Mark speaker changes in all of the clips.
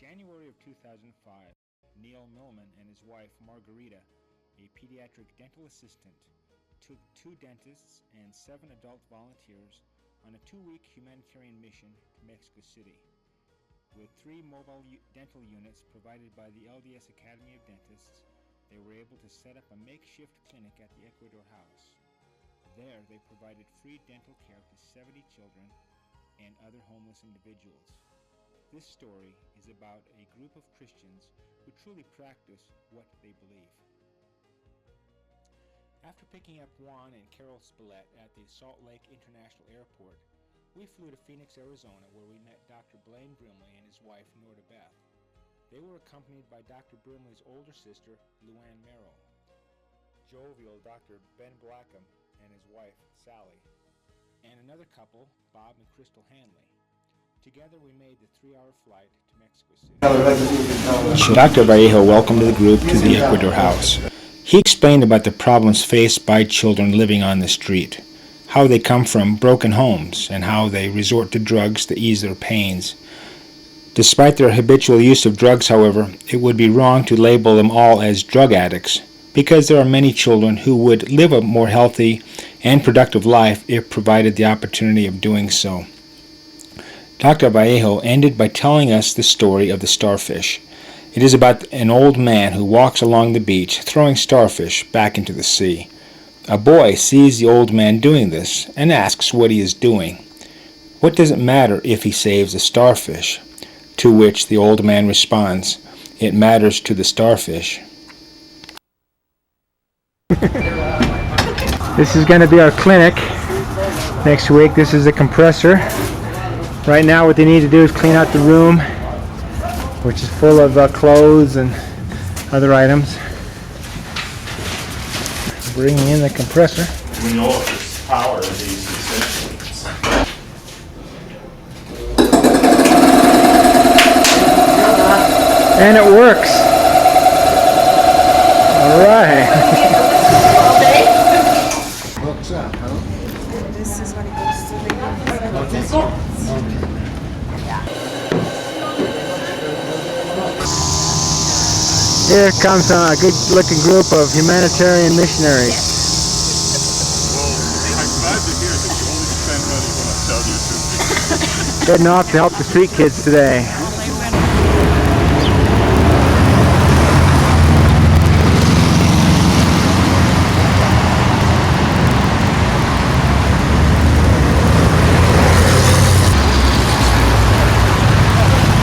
Speaker 1: January of 2005, Neil Millman and his wife Margarita, a pediatric dental assistant, took 2 dentists and 7 adult volunteers on a 2-week humanitarian mission to Mexico City. With 3 mobile dental units provided by the LDS Academy of Dentists, they were able to set up a makeshift clinic at the Ecuador House. There, they provided free dental care to 70 children and other homeless individuals. This story is about a group of Christians who truly practice what they believe. After picking up Juan and Carol Spillett at the Salt Lake International Airport, we flew to Phoenix, Arizona, where we met Dr. Blaine Brimley and his wife, Norda Beth. They were accompanied by Dr. Brimley's older sister, Luann Merrill, jovial Dr. Ben Blackham and his wife, Sally, and another couple, Bob and Crystal Hanley. Together we made the 3-hour flight to Mexico City. Dr. Vallejo welcomed the group to the Ecuador House. He explained about the problems faced by children living on the street, how they come from broken homes, and how they resort to drugs to ease their pains. Despite their habitual use of drugs, however, it would be wrong to label them all as drug addicts, because there are many children who would live a more healthy and productive life if provided the opportunity of doing so. Dr. Vallejo ended by telling us the story of the starfish. It is about an old man who walks along the beach throwing starfish back into the sea. A boy sees the old man doing this and asks what he is doing. What does it matter if he saves a starfish? To which the old man responds, "It matters to the starfish." This is going to be our clinic next week. This is the compressor. Right now what they need to do is clean out the room, which is full of clothes and other items. Bringing in the compressor.
Speaker 2: We know if there's power in these systems.
Speaker 1: And it works. All right.
Speaker 3: Hooks up, huh?
Speaker 4: This is when it goes to the
Speaker 1: Here comes a good-looking group of humanitarian missionaries.
Speaker 2: I'm glad to hear that you only spend money when I tell you to.
Speaker 1: Heading off to help the street kids today.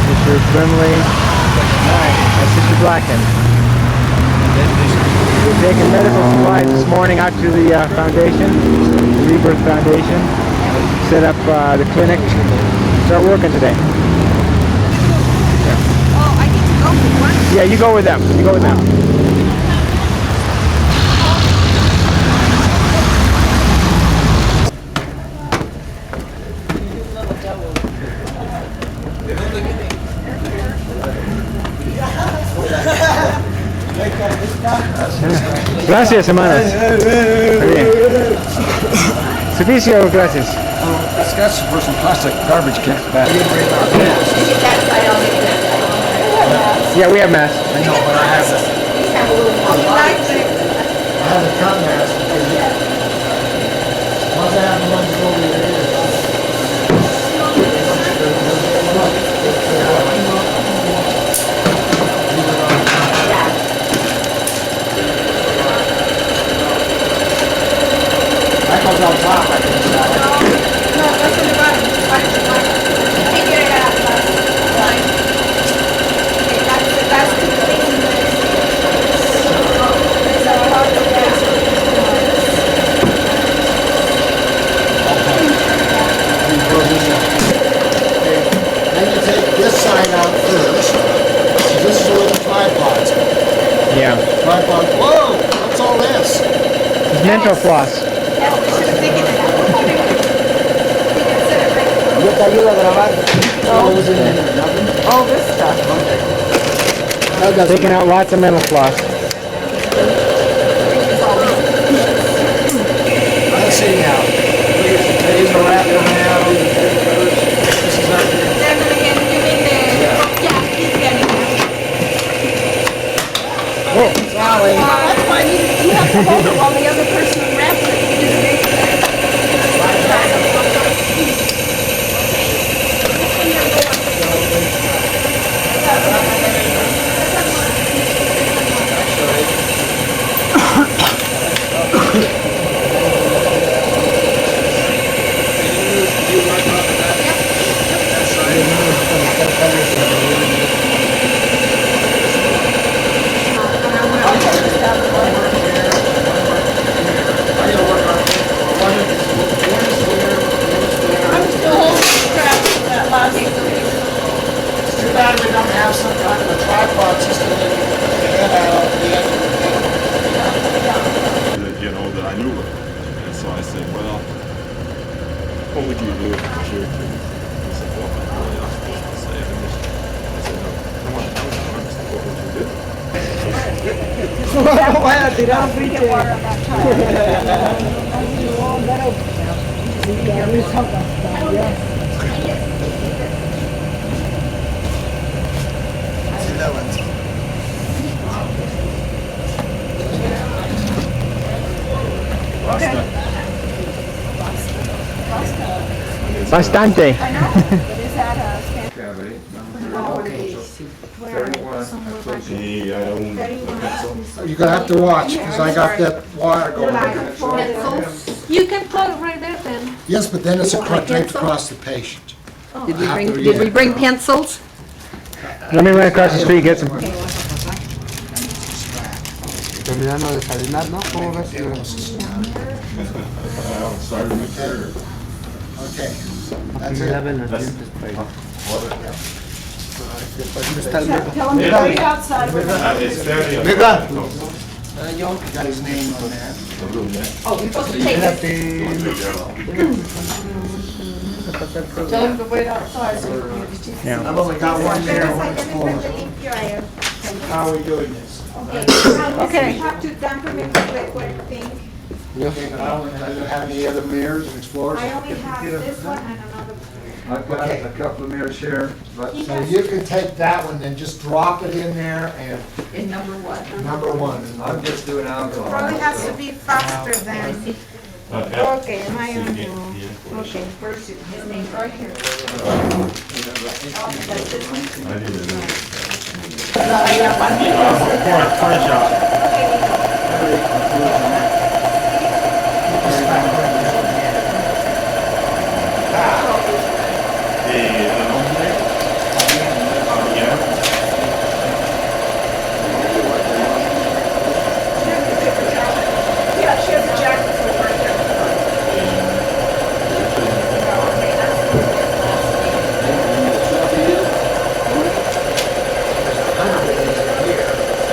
Speaker 1: Mr. Brimley. That's Sister Blacken. We're taking medical supplies this morning out to the foundation, the Rebirth Foundation, set up the clinic, start working today.
Speaker 4: Oh, I need to go with one.
Speaker 1: Yeah, you go with them. You go with them. Gracias, hermanas. Muy bien. Servicio, gracias.
Speaker 3: It's got for some plastic garbage cans back.
Speaker 1: Yeah, we have masks.
Speaker 3: I know, but I have a cut mask. Once I have the one to go over there. That goes on top, I think.
Speaker 4: No, that's in the bottom. Take it out. Fine. Okay, that's the thing. There's a lot of gas.
Speaker 3: Then you take this side out first. So this is where the tripod's go.
Speaker 1: Yeah.
Speaker 3: Tripod. Whoa! What's all this?
Speaker 1: It's mental floss.
Speaker 4: Yes, we should have taken it out.
Speaker 3: Yo te ayudo a grabar.
Speaker 4: All this stuff.
Speaker 1: Taking out lots of mental floss.
Speaker 3: Let's see now. These are wrapped around. This is not.
Speaker 4: They're gonna get, you mean the, yeah, he's getting
Speaker 3: bad we don't have some kind of a tripod system that you can put the head out on the end of the thing.
Speaker 2: You know, that I knew her. And so I said, well, what would you do if it was your kid? He said, well, I'm really not supposed to say it. I said, no, come on, honest, what would you do?
Speaker 5: Bastante.
Speaker 2: Sí, I don't.
Speaker 3: You're gonna have to watch, because I got that wire going.
Speaker 6: You can put it right there then.
Speaker 3: Yes, but then it's draped across the patient.
Speaker 6: Did we bring pencils?
Speaker 5: Let me run across the street, get some.
Speaker 7: Terminando de desayunar, ¿no? ¿Cómo ves?
Speaker 2: Started my career.
Speaker 3: Okay.
Speaker 7: Me laven los dientes, pero...
Speaker 4: Tell him to wait outside.
Speaker 2: It's fairly.
Speaker 3: John got his name on that.
Speaker 4: Oh, we're supposed to take it. Tell him to wait outside.
Speaker 3: I've only got one there, one floor. How are we doing this?
Speaker 4: Okay. You have to dampen it with liquid thing.
Speaker 3: Okay, but I don't have any other mirrors and explorers.
Speaker 4: I only have this one and another.
Speaker 7: I've got a couple of mirrors here, but...
Speaker 3: So you can take that one and just drop it in there and
Speaker 4: In number one.
Speaker 3: number one.
Speaker 7: I'm just doing alcohol.
Speaker 4: Probably has to be faster than. Okay, am I on? Okay, first, his name's right here. Oh, that's this one.
Speaker 2: I did it.
Speaker 4: Yeah, she has a jacket for right there.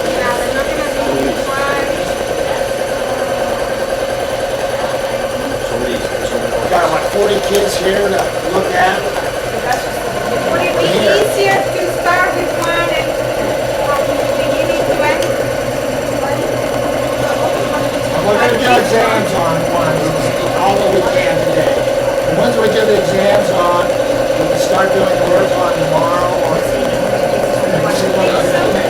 Speaker 4: Yeah, they're not gonna be fine.
Speaker 3: Got like 40 kids here to look at.
Speaker 4: Would it be easier to start with one and from beginning to end?
Speaker 3: We're gonna do exams on one, all that we can today. And once we do the exams on, we can start doing the work on tomorrow or see what other thing.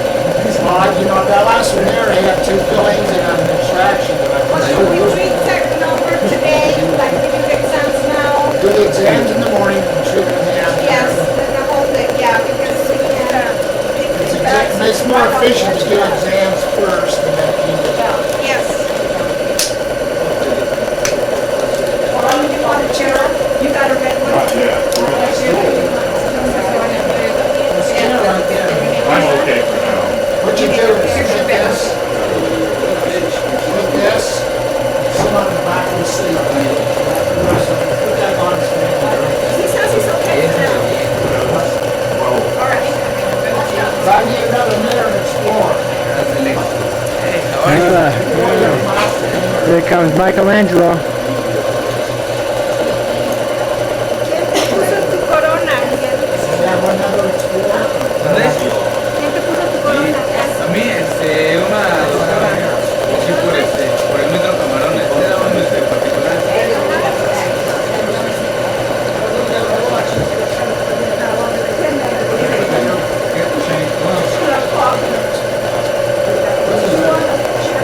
Speaker 3: You know, that last one there, they have 2 fillings and an extraction that I
Speaker 4: Or
Speaker 3: can
Speaker 4: should we
Speaker 3: do.
Speaker 4: treat certain number today, like we do exams now?
Speaker 3: Do the exams in the morning and treat them in the afternoon.
Speaker 4: Yes, the whole thing, yeah, because we can,
Speaker 3: It makes it more efficient to do exams first and then you
Speaker 4: yes. Well, you want a chair? You got a red one?
Speaker 2: I'm okay for now.
Speaker 3: What you do is take this, take this, sit on the back of the seat. Put that on his hand.
Speaker 4: He says he's okay for now. All right.
Speaker 3: But I need another mirror and explore.
Speaker 5: Here comes Michelangelo.
Speaker 4: Puso tu corona.
Speaker 3: And have another explore.
Speaker 4: ¿Quién te puso tu corona?
Speaker 7: A mí, una doctora, sí, por el metro Camarones, era un particular.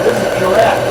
Speaker 3: This is correct.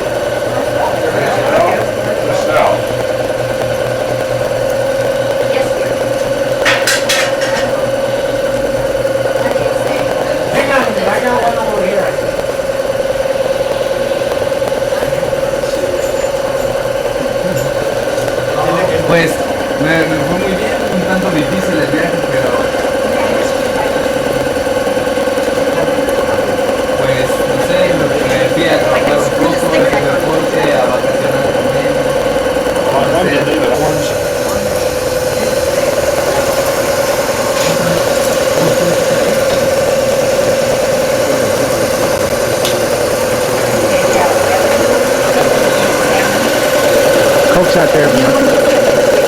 Speaker 5: It's not there.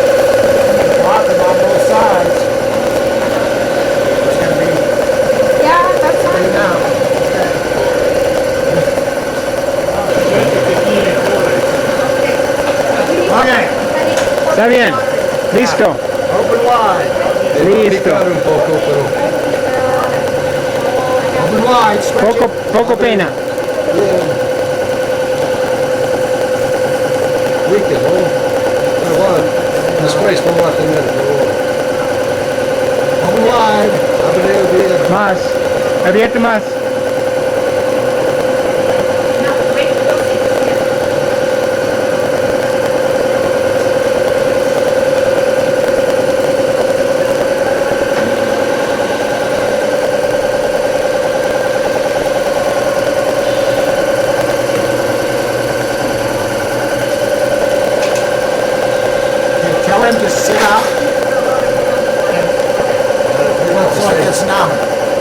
Speaker 3: Walking on both sides. It's gonna be
Speaker 4: Yeah, that's
Speaker 3: right
Speaker 4: fine.
Speaker 3: now. Okay,
Speaker 5: Está bien. Listo.
Speaker 3: open wide.
Speaker 5: Listo.
Speaker 7: Picar un poco, pero
Speaker 3: Open wide, stretch it.
Speaker 5: Poco pena.
Speaker 7: líquido. Pero bueno, después no va a tener.
Speaker 3: Open wide.
Speaker 7: Abre bien.
Speaker 5: Más. Abierto más.
Speaker 3: Okay, tell him to sit up. He works like this now.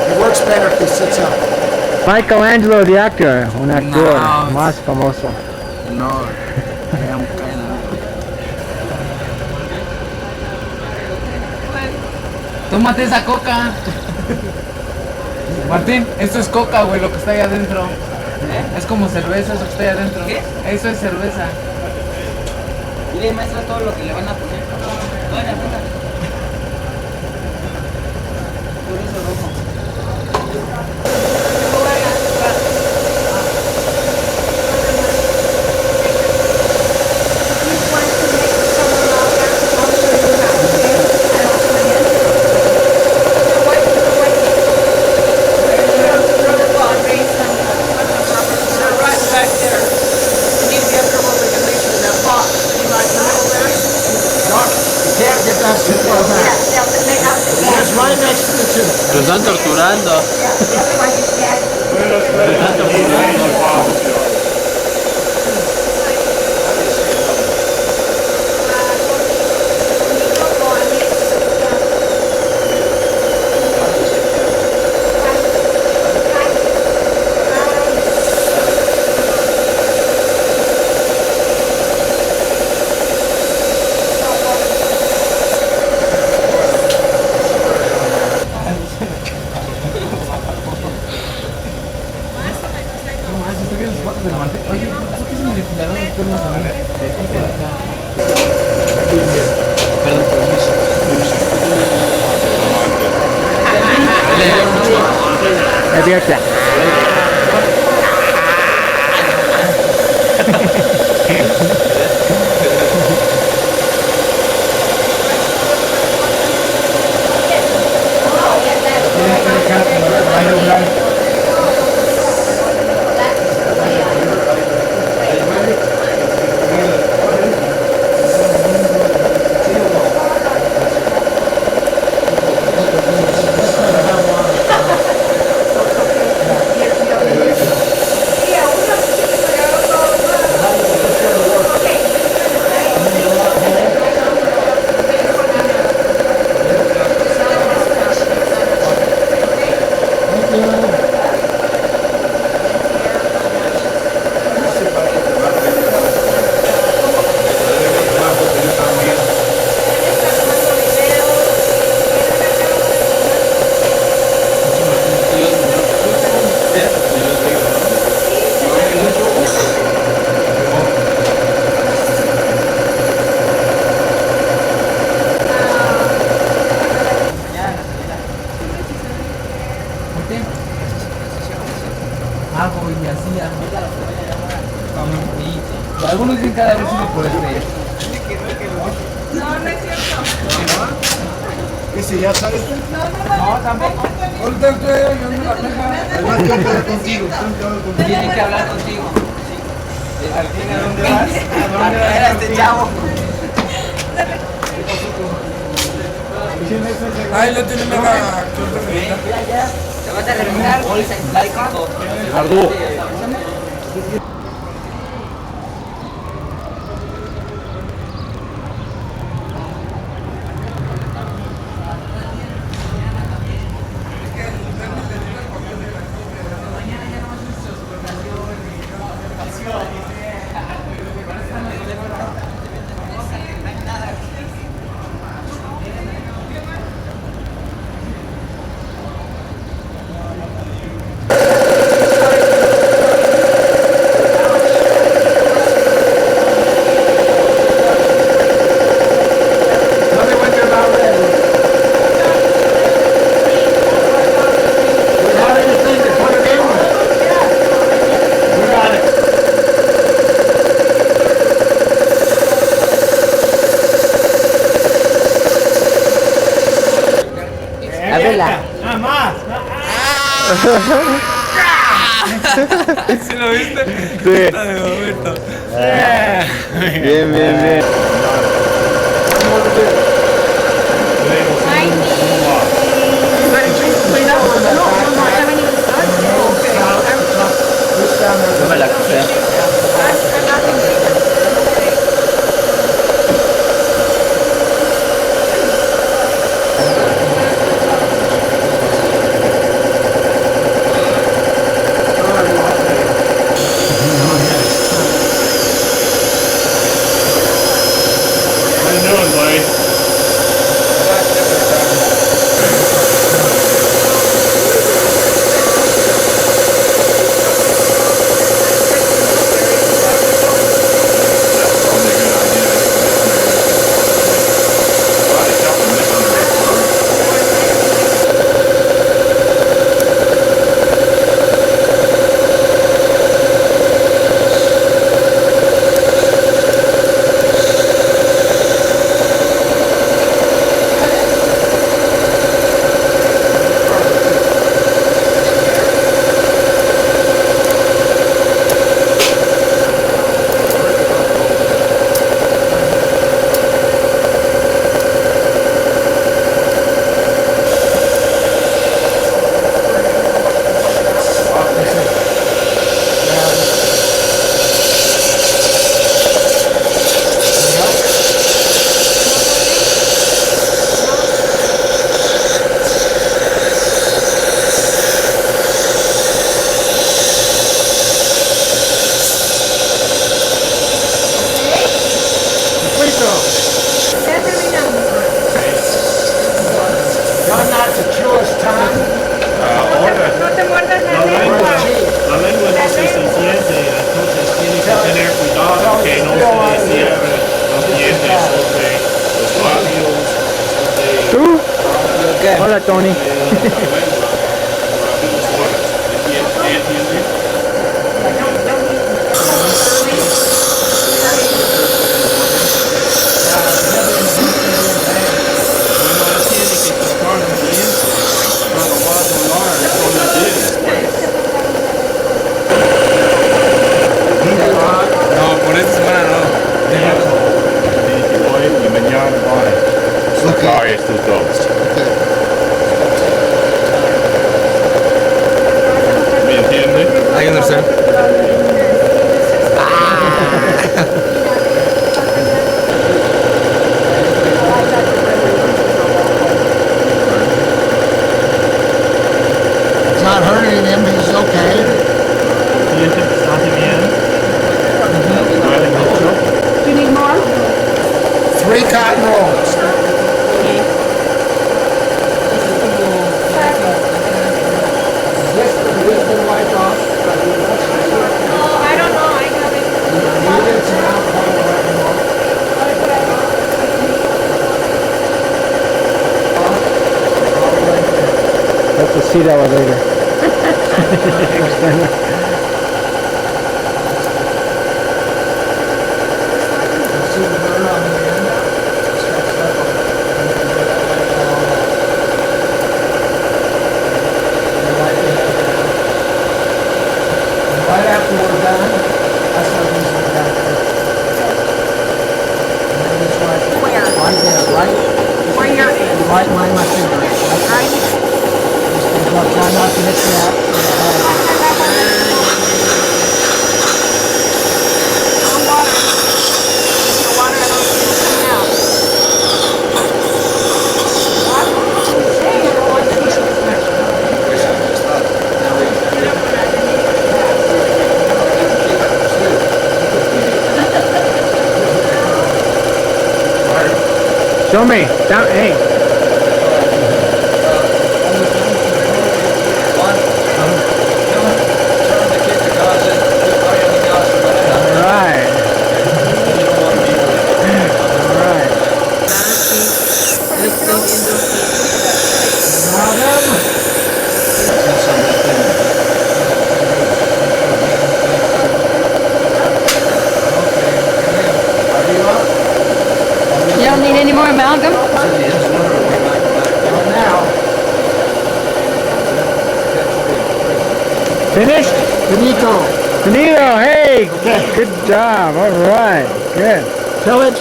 Speaker 3: He works better if he sits up.
Speaker 5: Michelangelo, the actor. Un actor
Speaker 8: No.
Speaker 5: más famoso.
Speaker 8: No, damn pena. Tómate esa coca. Martín, esto es coca, güey, lo que está ahí adentro. Es como cerveza, eso que está ahí adentro.
Speaker 9: ¿Qué?
Speaker 8: Eso es cerveza.
Speaker 9: Dile, maestra, todo lo que le van a poner. Bueno, venga. Por eso rojo.
Speaker 3: You can't get that too far back. It's right next to the tube.
Speaker 8: Lo están torturando. Oye, ¿por qué se me defilaron los cuernos a mí? Perdón,
Speaker 5: Abierta.
Speaker 8: hago y hacía. Algunos dicen cada vez uno por este.
Speaker 4: No, no es cierto.
Speaker 3: Ese ya sabes.
Speaker 8: No, tampoco. Ahorita estoy yo no la deja. Tienen que hablar contigo. ¿A dónde vas? ¿A traer a este chavo?
Speaker 7: Ahí lo tienen acá.
Speaker 9: Te vas a reventar bolsa en plástico.
Speaker 2: Ardu.
Speaker 7: ¿Sí lo viste?
Speaker 5: Sí.
Speaker 7: Está de momento.
Speaker 5: Bien, bien, bien.
Speaker 9: Yo me la quité.
Speaker 2: How you doing, Blade? That's probably a good idea. Well, I got the miss under it.
Speaker 4: Ya terminamos.
Speaker 3: Not to chew his tongue.
Speaker 4: No te muerdas la lengua.
Speaker 2: La lengua no se siente, entonces tiene que tener cuidado que no se le cierre los dientes sobre los labios, sobre
Speaker 5: ¿Tú?
Speaker 9: ¿Qué?
Speaker 5: Hola, Tony.
Speaker 2: la lengua, por algunas horas. ¿Entiendes? Bueno, él tiene que tocar un diente para hablar con el después.
Speaker 7: No, por esta semana no.
Speaker 2: Y hoy y mañana van a sacar estos dos. ¿Me entiende?
Speaker 7: I understand.
Speaker 3: It's not hurting him, he's okay.
Speaker 2: ¿Dientes están bien? ¿Duele mucho?
Speaker 6: You need more?
Speaker 3: 3 cotton rolls. This been wiped off.
Speaker 4: Oh, I don't know. I haven't.
Speaker 3: You did some alcohol right now.
Speaker 5: That's a seat elevator.
Speaker 3: See the burn on the end? Scratched up on it. And wipe it down. And right after we're done, that's what these are down there. And then just wipe it.
Speaker 4: Where?
Speaker 3: Right there, right?
Speaker 4: Where you're in.
Speaker 3: Right behind my finger.
Speaker 4: Right?
Speaker 3: Just try not to hit that.
Speaker 4: No water. If you water, I don't see it coming out. What? Hey, I don't want to see it.
Speaker 5: Show me. Down, hey. Alright. Alright.
Speaker 6: You don't need any more amalgam?
Speaker 5: Finished?
Speaker 3: Finito.
Speaker 5: Finito, hey!
Speaker 3: Okay.
Speaker 5: Good job. All right. Good.
Speaker 3: Tillage,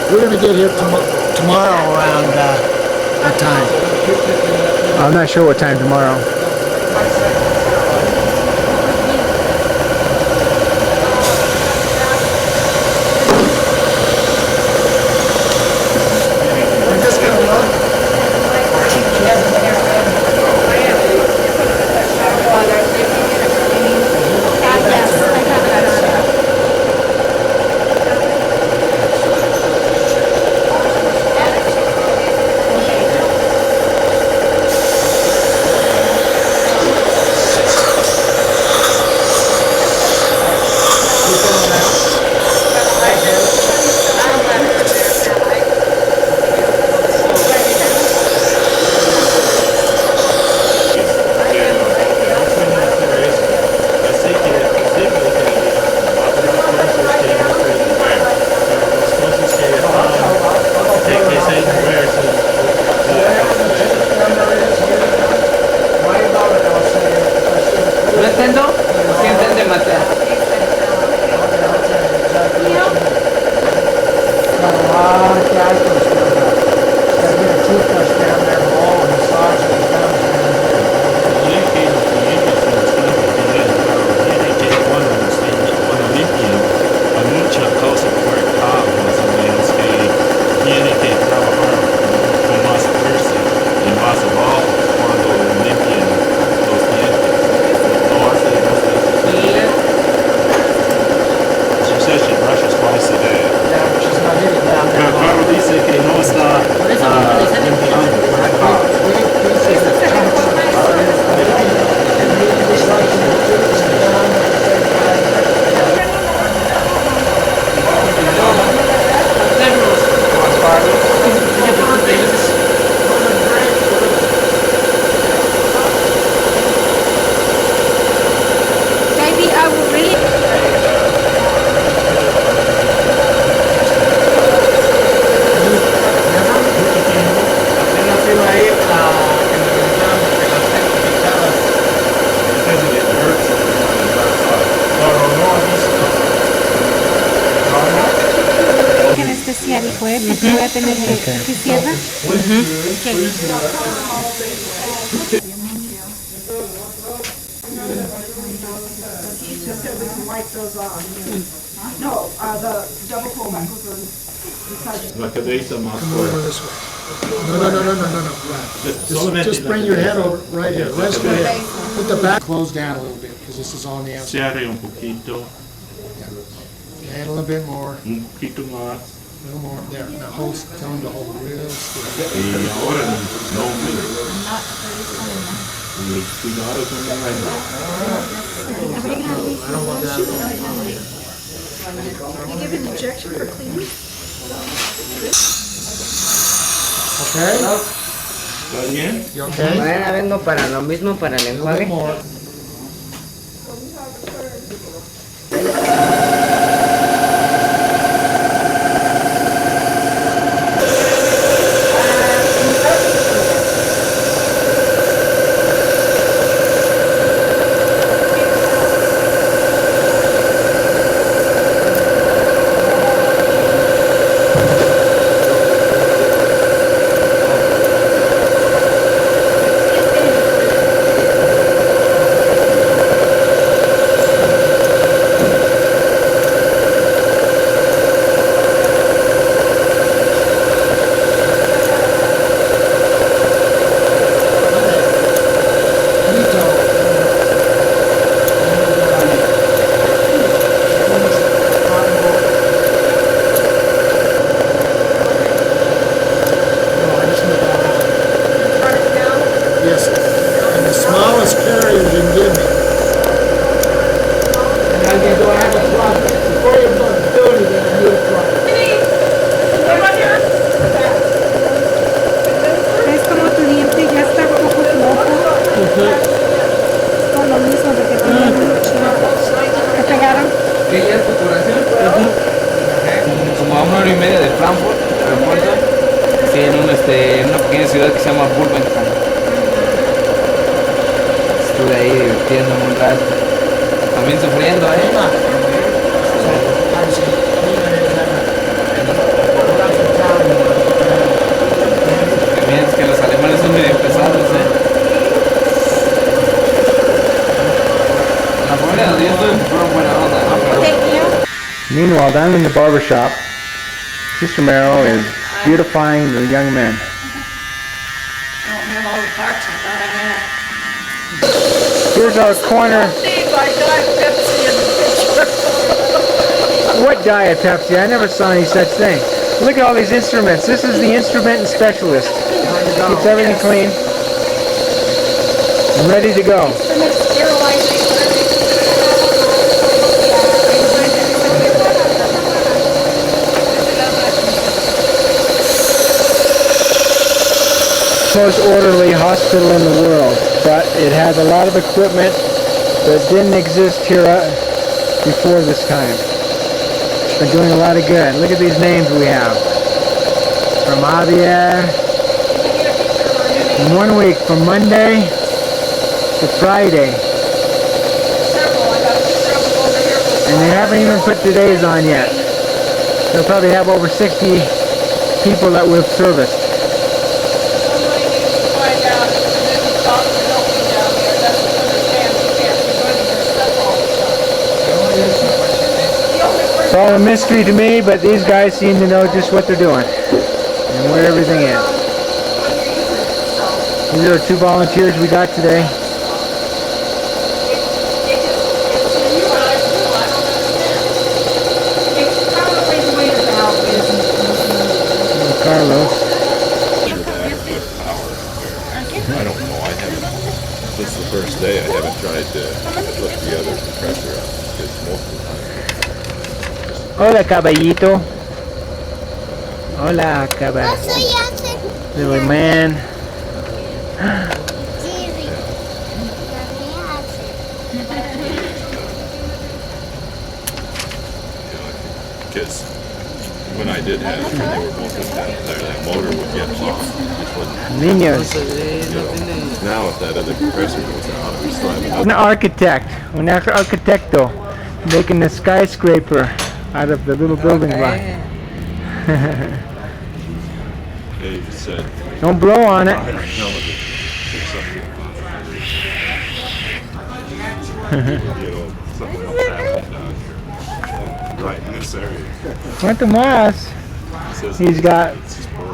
Speaker 3: we're gonna get here tomorrow around what time?
Speaker 5: I'm not sure what time tomorrow.
Speaker 3: We're just gonna look.
Speaker 9: ¿No entiendo? Sí entiende, Mateo.
Speaker 6: Maybe I will really.
Speaker 7: Apenas iba a ir a que me revisaran porque las tengo pinchadas.
Speaker 6: Anestesiárico, porque voy a tener que cierra.
Speaker 2: La cabeza más
Speaker 3: Come over this way. No. Just bring your head over right here. Rest your head. Put the back close down a little bit because this is on the outside.
Speaker 2: Cierre un poquito,
Speaker 3: And a little bit more.
Speaker 2: un poquito más.
Speaker 3: A little more. There. Now hold. Tell him to hold real still.
Speaker 2: Y ahora no me. Cuidado con la mano.
Speaker 3: I don't want that.
Speaker 6: You give an injection for cleaning?
Speaker 3: Okay?
Speaker 2: ¿Está bien?
Speaker 3: You okay?
Speaker 9: Vayan vengo para lo mismo, para el
Speaker 3: A little bit
Speaker 9: enjuague.
Speaker 3: more.
Speaker 7: horas. También sufriendo, También es que los alemanes son medio pesados, La familia de ellos fueron buena onda,
Speaker 5: Meanwhile, down in the barber shop, Sister Merrill is beautifying the young men.
Speaker 4: I don't have all the parts I thought I had.
Speaker 5: Here's our corner.
Speaker 4: Steve, I got Pepsi in the picture.
Speaker 5: What Diet Pepsi? I never saw any such thing. Look at all these instruments. This is the instrument specialist. Keeps everything clean and ready to go. Most orderly hospital in the world, but it has a lot of equipment that didn't exist here before this time. It's been doing a lot of good. Look at these names we have. From Javier. In 1 week, from Monday to Friday. And they haven't even put today's on yet. They'll probably have over 60 people that we've serviced. It's all a mystery to me, but these guys seem to know just what they're doing and where everything is. These are 2 volunteers we got today. Carlos.
Speaker 2: I don't know. I haven't. Since the first day, I haven't tried to flip the other compressor up. Because most of the time.
Speaker 5: Hola, caballito. Hola, caballito. Little man.
Speaker 2: Because when I did have, when they were both attached there, that motor would get off.
Speaker 5: Niños.
Speaker 2: Now if that other compressor goes out, we still have another.
Speaker 5: An architect, un arquitecto, making a skyscraper out of the little building block.
Speaker 2: They said,
Speaker 5: Don't blow on it.
Speaker 2: Something else happened down here. Right in this area.
Speaker 5: Cuánto más? He's got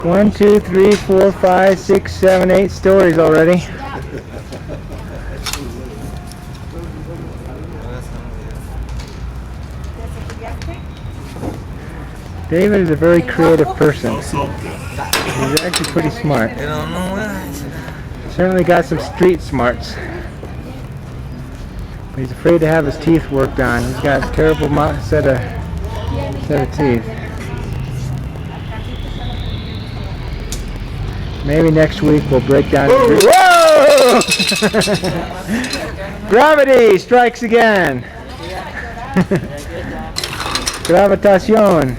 Speaker 5: 1, 2, 3, 4, 5, 6, 7, 8 stories already. David is a very creative person. He's actually pretty smart. Certainly got some street smarts. But he's afraid to have his teeth worked on. He's got a terrible set of teeth. Maybe next week we'll break down. Whoa! Gravity strikes again. Gravitación.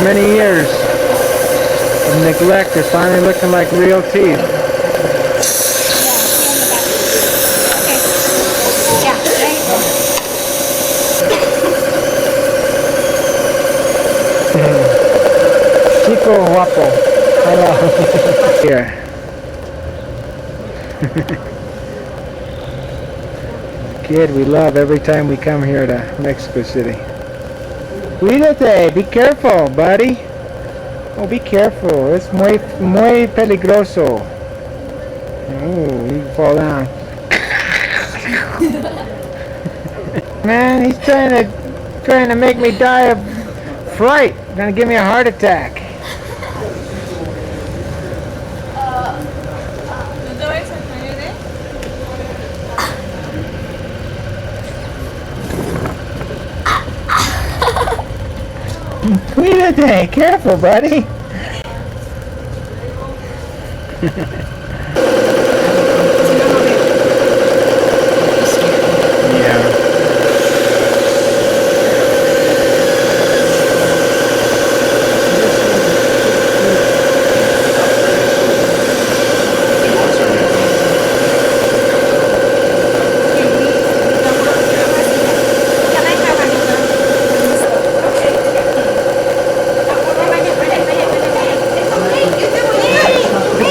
Speaker 5: after many years of neglect, they're finally looking like real teeth.
Speaker 4: Yeah, there you go.
Speaker 5: Chico guapo. Hello. Here. Kid we love every time we come here to Mexico City. Cuídate, be careful, buddy. Oh, be careful. It's muy peligroso. Oh, you can fall down. Man, he's trying to make me die of fright. Gonna give me a heart attack. Cuídate, careful, buddy.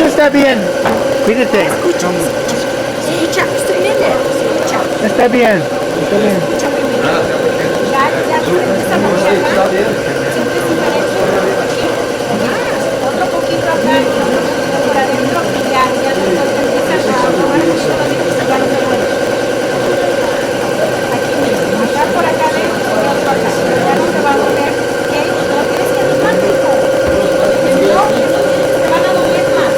Speaker 5: Está bien, cuídate.
Speaker 4: Escucha, estoy viendo. Escucha.
Speaker 5: Está bien, está bien.
Speaker 4: Ya, esta noche acá, siempre es diferente. Otro poquito acá y otro poquito por adentro y ya después te empiezas a probar y solo empiezas a dar de vuelta. Aquí mismo, acá por acá adentro y otro acá. Ya no te va a doler, ¿ok? No tienes que animar, hijo. No, te van a doler más.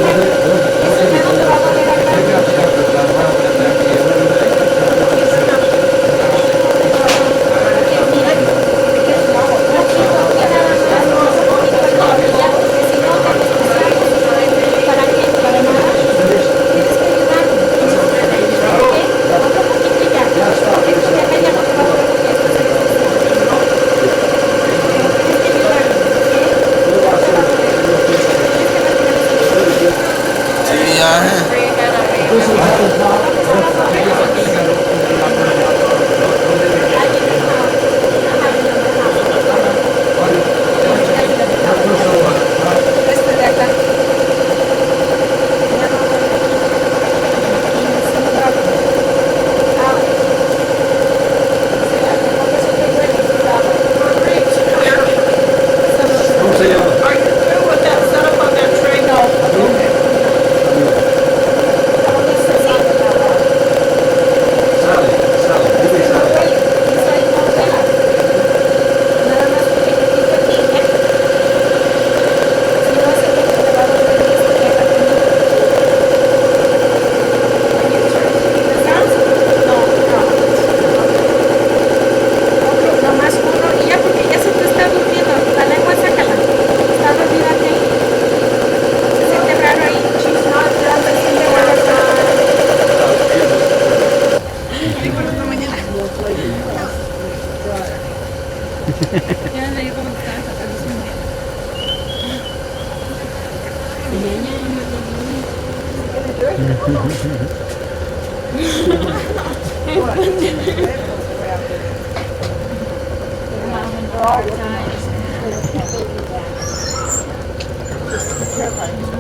Speaker 4: Ese ya no te va a doler acá.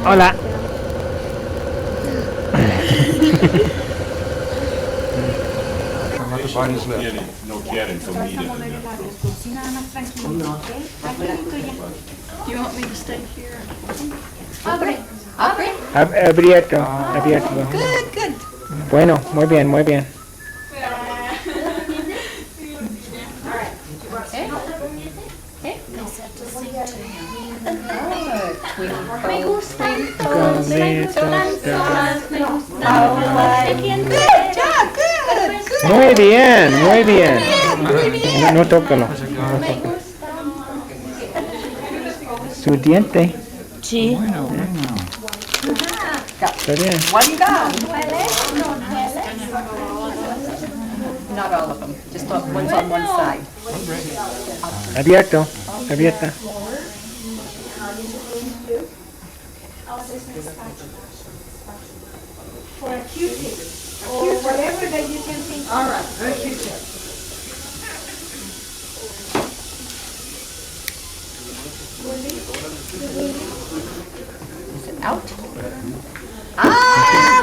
Speaker 5: Hola.
Speaker 2: No quieren comida.
Speaker 6: You want me to stay here?
Speaker 5: Abierto, abierto.
Speaker 6: Good, good.
Speaker 5: Bueno, muy bien, muy bien. Muy bien, muy bien. No tócalo. Su diente.
Speaker 6: Sí.
Speaker 5: Está bien.
Speaker 9: One gone. Not all of them, just one's on one side.
Speaker 5: Abierto, abierta.
Speaker 4: For a Q-tip or whatever that you can think.
Speaker 3: All right, a Q-tip.
Speaker 4: Out.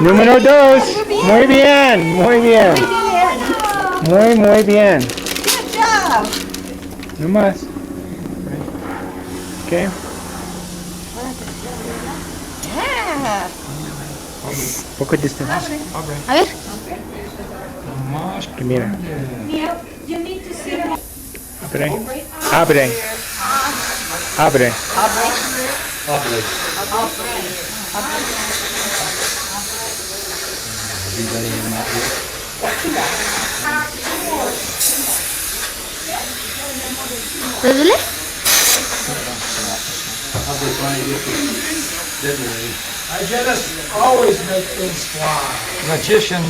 Speaker 5: Número 2. Muy bien, muy bien. Muy bien.
Speaker 4: Good job.
Speaker 5: No más. Okay.
Speaker 4: Yeah.
Speaker 5: Poco distante.
Speaker 4: A ver.
Speaker 5: Mira.
Speaker 4: Neil, you need to see the...
Speaker 5: Abre. Abre.
Speaker 6: ¿Te duele?
Speaker 3: Hygienists always make things fly.
Speaker 8: Magician.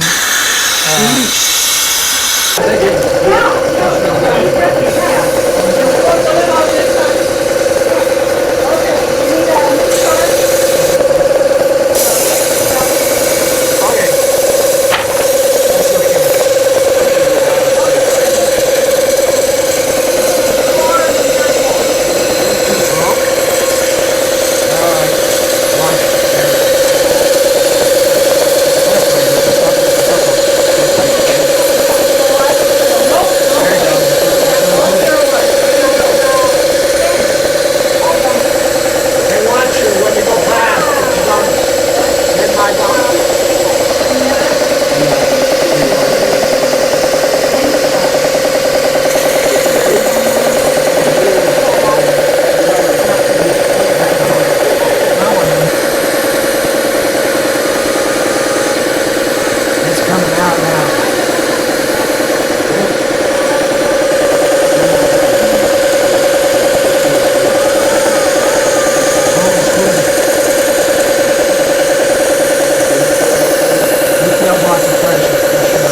Speaker 3: They want you when you go past, but you don't hit my bump. It's coming out now. You feel lots of pressure, for sure.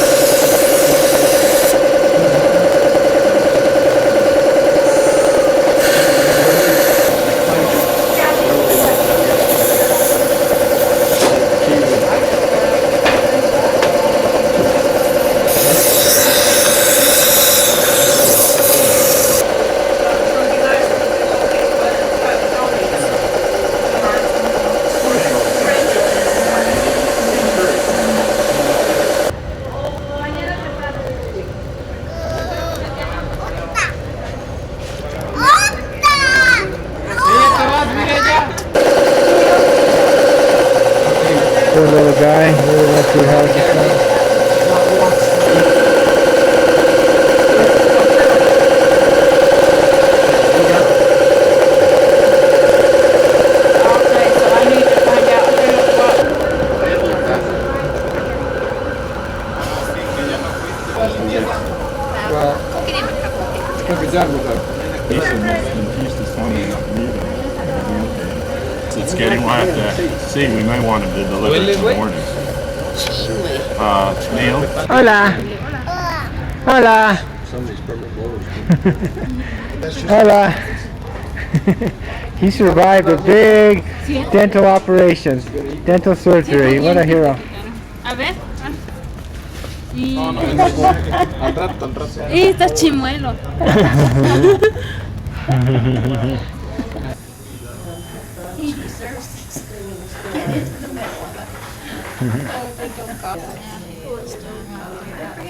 Speaker 5: Poor little guy. Really went through hell just now.
Speaker 6: Okay, so I need to find out what.
Speaker 2: It's getting like that. See, we may want to deliver it in the morning. Neil?
Speaker 5: Hola. Hola. Hola. He survived a big dental operation, dental surgery. What a hero.
Speaker 6: A ver. Y está chimuelo.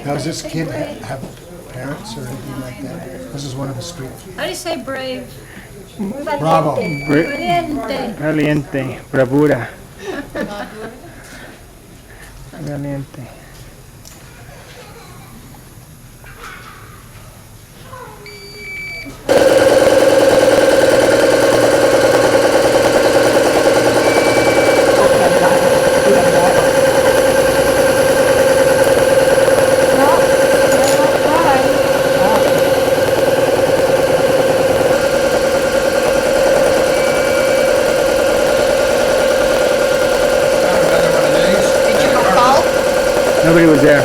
Speaker 3: Now, does this kid have parents or anything like that? This is one of the street.
Speaker 6: How do you say brave?
Speaker 3: Bravo.
Speaker 5: Valiente. Bravura. Valiente. Nobody was there.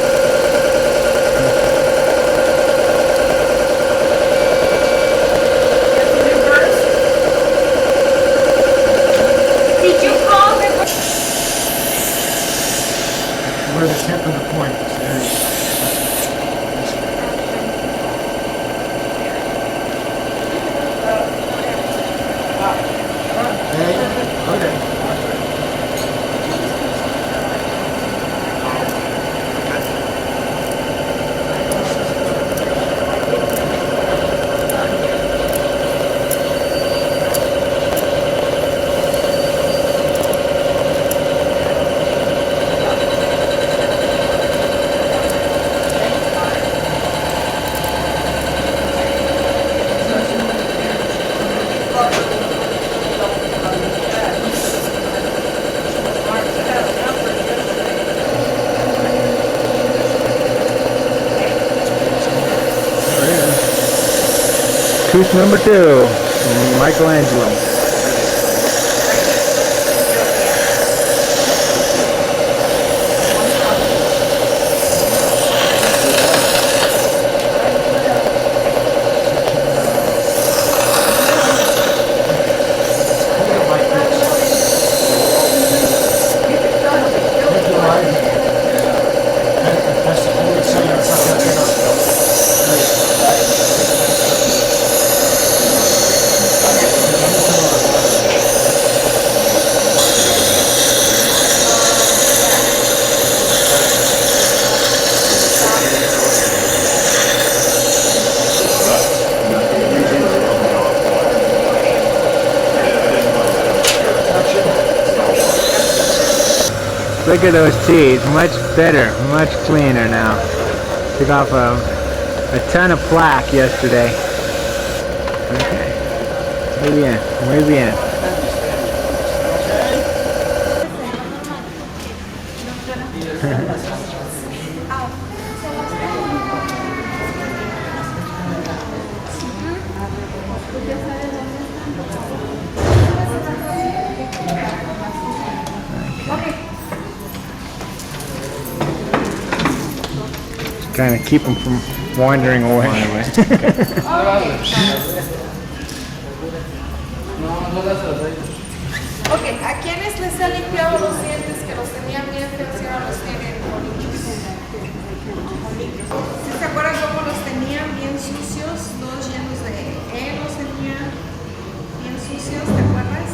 Speaker 4: Did you call the
Speaker 3: tip of the point. There you go. Okay.
Speaker 5: Truth number 2, Michelangelo. Look at those teeth, much better, much cleaner now. Took off a ton of plaque yesterday. Okay, muy bien, muy bien. Kind of keep them from wandering away.
Speaker 6: Ok, ¿a quiénes les ha limpiado los dientes que los tenían bien feos y ahora los tienen bonitos? ¿Sí se acuerdan cómo los tenían bien sucios, todos llenos de los tenían bien sucios, ¿te acuerdas?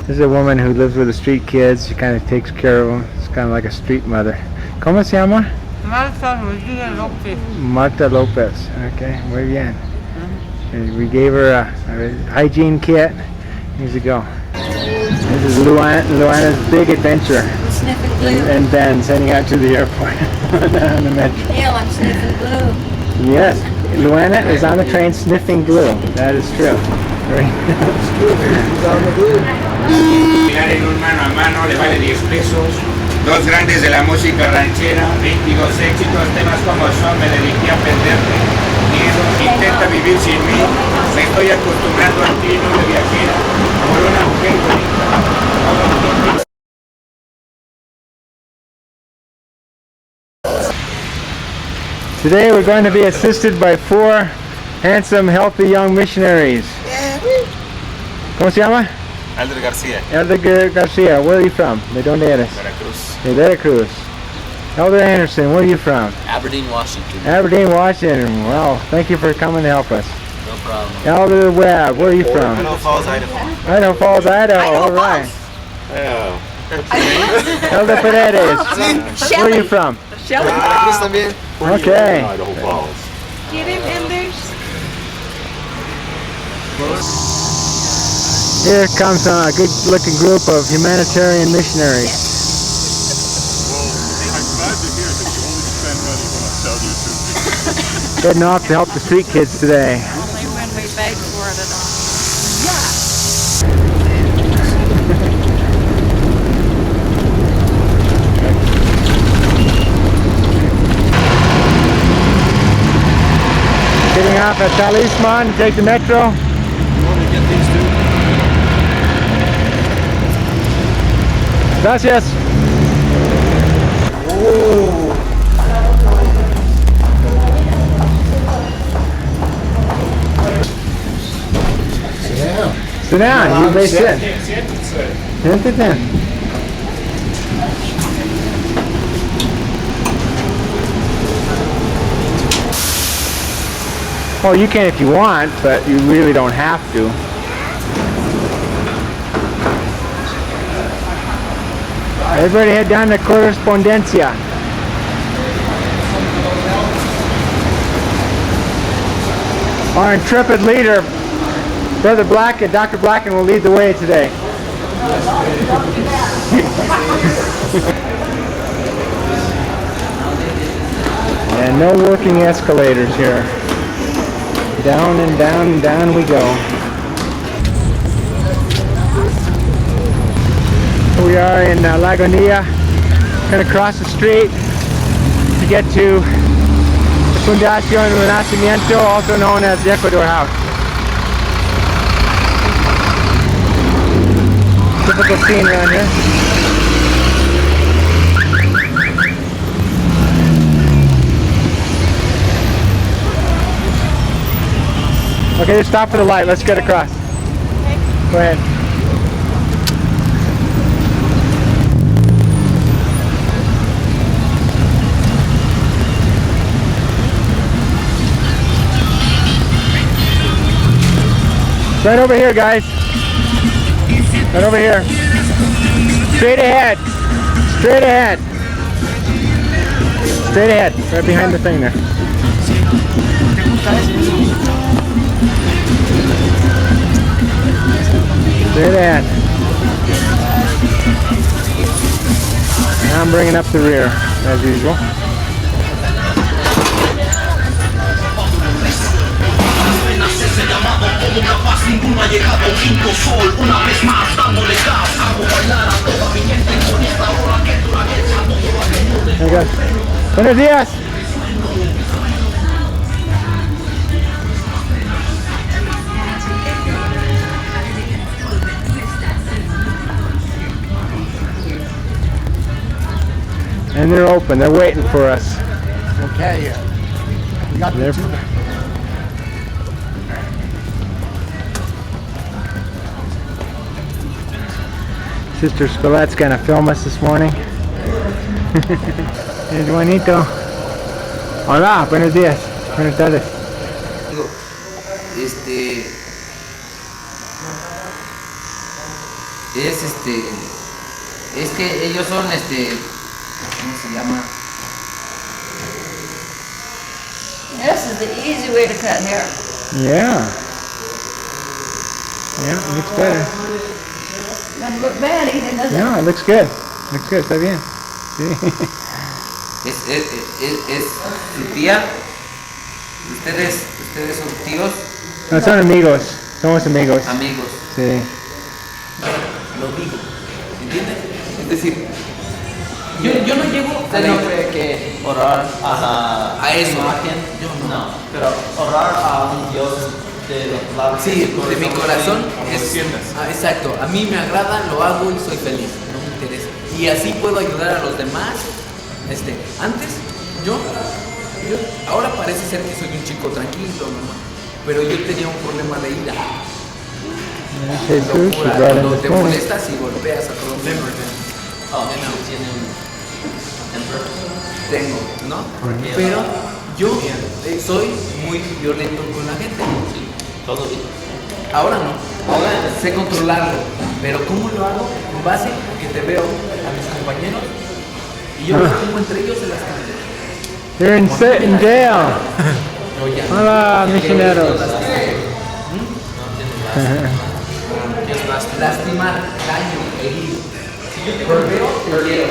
Speaker 5: This is a woman who lives with the street kids. She kind of takes care of them. It's kind of like a street mother. ¿Cómo se llama? Marta Lopez. Okay, muy bien. And we gave her a hygiene kit years ago. This is Luana's big adventure. And Ben sending out to the airport on the metro.
Speaker 4: Neil, I'm sniffing glue.
Speaker 5: Yes, Luana is on the train sniffing glue. That is true.
Speaker 10: Mirar en un mano a mano le vale 10 pesos. Dos grandes de la música ranchera, 22 éxitos, temas como son, me dediqué a perderte, miedo, intenta vivir sin mí, me estoy acostumbrando a ti, no de viajera, por una mujer bonita.
Speaker 5: Today we're going to be assisted by 4 handsome, healthy young missionaries. ¿Cómo se llama?
Speaker 2: Elder Garcia.
Speaker 5: Elder Garcia, where are you from? ¿De dónde eres?
Speaker 2: Veracruz.
Speaker 5: De Veracruz. Elder Anderson, where are you from?
Speaker 9: Aberdeen, Washington.
Speaker 5: Aberdeen, Washington. Well, thank you for coming to help us.
Speaker 9: No problem.
Speaker 5: Elder Webb, where are you from?
Speaker 2: Idaho Falls, Idaho.
Speaker 5: Idaho Falls, Idaho. All right. Elder Paredes, where are you from?
Speaker 2: Veracruz también.
Speaker 5: Okay.
Speaker 2: Idaho Falls.
Speaker 6: ¿Quieren Enders?
Speaker 5: Here comes a good-looking group of humanitarian missionaries.
Speaker 2: I'm glad to hear that you only spend money when I tell you to.
Speaker 5: Heading off to help the street kids today.
Speaker 6: Only when we beg for it at all.
Speaker 5: Getting off at Talisman, take the metro. Gracias. Sit down. You may sit. Siéntate. Oh, you can if you want, but you really don't have to. Everybody head down to Correspondencia. Our intrepid leader, Brother Blackett, Dr. Blackett, will lead the way today. And no working escalators here. Down and down and down we go. Here we are in Lagunilla. Going to cross the street to get to the Fundación Renacimiento, also known as the Ecuador House. Typical scene around here. Okay, just stop for the light. Let's get across. Go ahead. Right over here, guys. Right over here. Straight ahead. Straight ahead. Straight ahead. Right behind the thing there. Straight ahead. Now I'm bringing up the rear, as usual. Okay. Buenos días. And they're open. They're waiting for us.
Speaker 3: Okay. We got the two.
Speaker 5: Sister Spilette's gonna film us this morning. Es bonito. Hola, buenos días. Buenas tardes.
Speaker 9: Es que ellos son ¿cómo se llama?
Speaker 4: This is the easy way to cut hair.
Speaker 5: Yeah. Yeah, it looks better.
Speaker 4: Doesn't look bad either, does it?
Speaker 5: No, it looks good. Looks good, está bien. Sí.
Speaker 9: Es su tía. Ustedes son tíos.
Speaker 5: No, son amigos. Somos amigos.
Speaker 9: Amigos.
Speaker 5: Sí.
Speaker 9: Lo digo. ¿Entiendes? Es decir, yo no llego a
Speaker 8: ¿Usted no cree que orar a
Speaker 9: eso.
Speaker 8: imagen?
Speaker 9: Yo
Speaker 8: No, pero orar a un Dios de los labios.
Speaker 9: Sí, de mi corazón es. Exacto. A mí me agrada, lo hago y soy feliz. No me interesa. Y así puedo ayudar a los demás. Antes, ahora parece ser que soy un chico tranquilo, ¿no? Pero yo tenía un problema de ira. Locura, cuando te molestas y golpeas a todo el mundo.
Speaker 8: Tiene un temper.
Speaker 9: Tengo, ¿no? Pero yo soy muy violento con la gente.
Speaker 8: Sí, todo bien.
Speaker 9: Ahora no, ahora sé controlarlo. Pero ¿cómo lo hago? En base a que te veo a mis compañeros y yo los pongo entre ellos en las calles.
Speaker 5: You're in jail. Hola, misioneros.
Speaker 9: Lastimar, daño, herir. Golpeo, te quiero.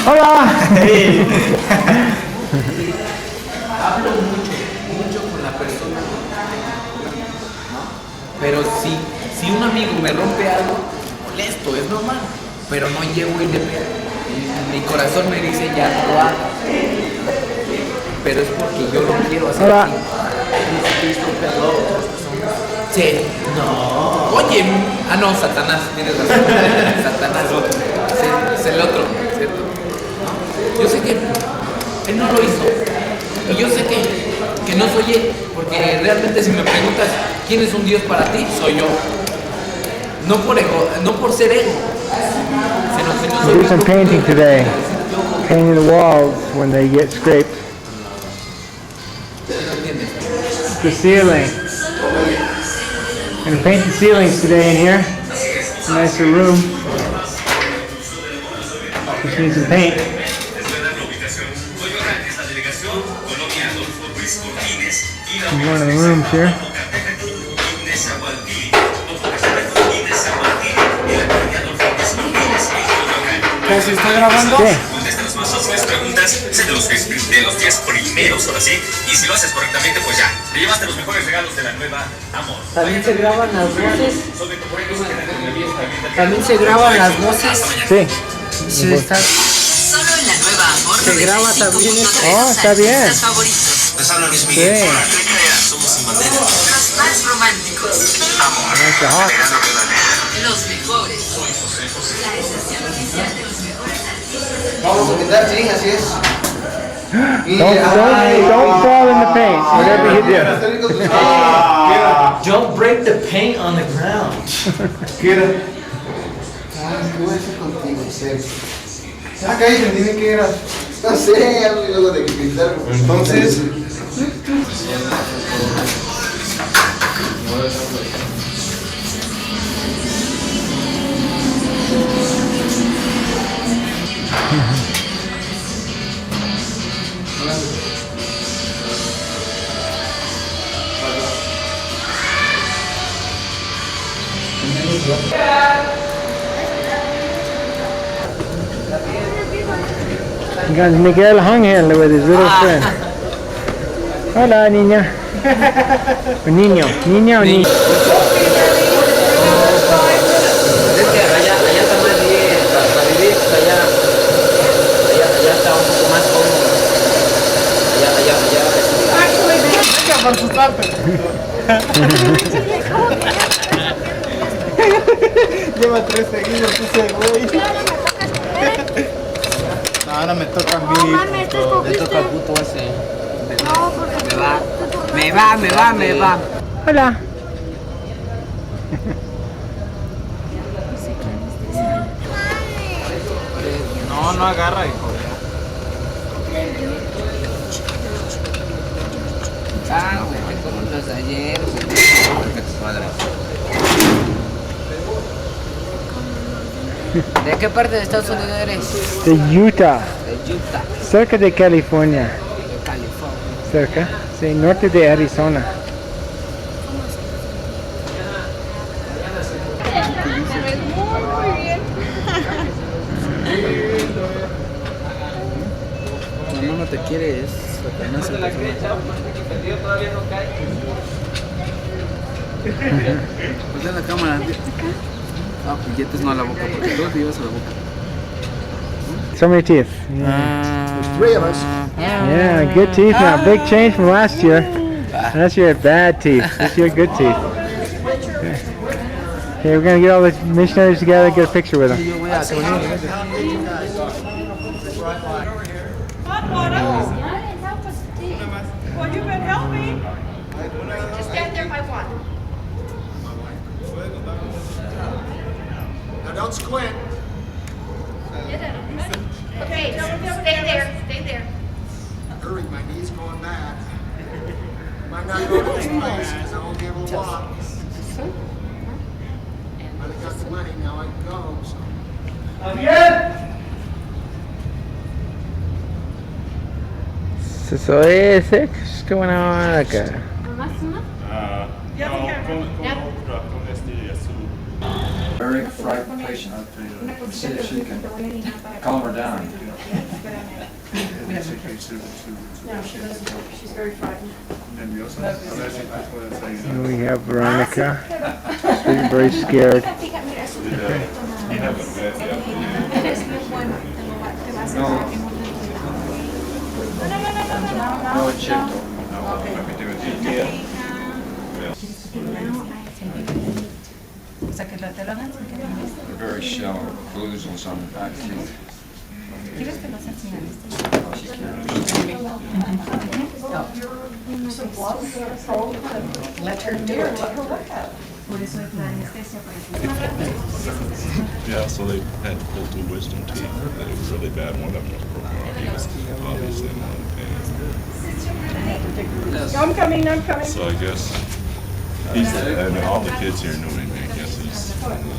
Speaker 5: Hola.
Speaker 9: Hablo mucho con la persona, ¿no? Pero si un amigo me rompe algo, molesto, es normal. Pero no llego y le pego. Mi corazón me dice ya no lo hagas. Pero es porque yo lo quiero hacer.
Speaker 5: Hola.
Speaker 9: Sí, no. Oye, no, Satanás, tienes razón. Satanás, sí, es el otro, ¿cierto? ¿No? Yo sé que él no lo hizo. Y yo sé que no soy él. Porque realmente si me preguntas quién es un Dios para ti, soy yo. No por ego, no por ser ego, sino
Speaker 5: do some painting today. Painting the walls when they get scraped. The ceiling. Gonna paint the ceilings today in here. It's a nicer room. Just need some paint. In one of the rooms here.
Speaker 7: ¿Se está grabando?
Speaker 5: Sí.
Speaker 11: De los 10 primeros, ahora sí. Y si lo haces correctamente, pues ya. Te llevaste los mejores regalos de la nueva Amor.
Speaker 8: También se graban las voces. También se graban las voces.
Speaker 5: Sí.
Speaker 8: Sí, está.
Speaker 12: Solo en la nueva Amor.
Speaker 8: Se graba también.
Speaker 5: Oh, está bien.
Speaker 11: Les habla Luis Miguel.
Speaker 5: Sí.
Speaker 11: Somos sin bandera.
Speaker 12: Los más románticos.
Speaker 11: Amor.
Speaker 12: Los mejores. La estación oficial de los mejores artistas.
Speaker 8: Vamos a quitar, sí, así es.
Speaker 5: Don't fall in the paint, whatever you do.
Speaker 9: Don't break the paint on the ground.
Speaker 3: ¿Qué voy a hacer contigo, en serio? Ah, cállate, dime qué era. No sé, algo luego de gritar. Entonces.
Speaker 5: You got Miguel hung here with his little friend. Hola, niña. O niño. Niña o niño.
Speaker 8: Es que allá está más bien, para vivir, allá está un poco más cómodo. Allá.
Speaker 7: Por su parte. Lleva 3 seguidos ese güey. Ahora me toca a mí.
Speaker 8: Le toca al puto ese. Me va.
Speaker 5: Hola.
Speaker 7: No agarra, hijo.
Speaker 8: Ah, güey, como los de ayer. ¿De qué parte de Estados Unidos eres?
Speaker 5: De Utah.
Speaker 8: De Utah.
Speaker 5: Cerca de California.
Speaker 8: De California.
Speaker 5: Cerca. Sí, norte de Arizona.
Speaker 8: Tu mamá no te quiere, es apenas el todavía no cae. Pues en la cámara. Ah, billetes no a la boca, porque todos te llevas a la boca.
Speaker 5: So many teeth.
Speaker 3: There's 3 of us.
Speaker 5: Yeah, good teeth now. Big change from last year. Last year had bad teeth. This year, good teeth. Okay, we're going to get all the missionaries together and get a picture with them.
Speaker 6: Well, you've been helping. Just stand there by one.
Speaker 3: Now don't squint.
Speaker 6: Okay, stay there.
Speaker 3: Hurry, my knee's going bad. Might not go to this place because I won't be able to walk. I got the money, now I can go. So.
Speaker 5: So ese, qué buena onda acá.
Speaker 2: Very frightened patient. See if she can calm her down.
Speaker 6: No, she's very frightened.
Speaker 5: And we have Veronica. She's very scared.
Speaker 2: No, it should. Very shallow occlusals on the back teeth.
Speaker 6: Let her do it.
Speaker 4: Por eso es la anestesia para que sea más rápido.
Speaker 2: Yeah, so they had to pull 2 wisdom teeth. They were really bad. One of them was broken off. He was obviously in a lot of pain.
Speaker 6: I'm coming.
Speaker 2: So I guess he's, and all the kids here knew him. I guess he's one of the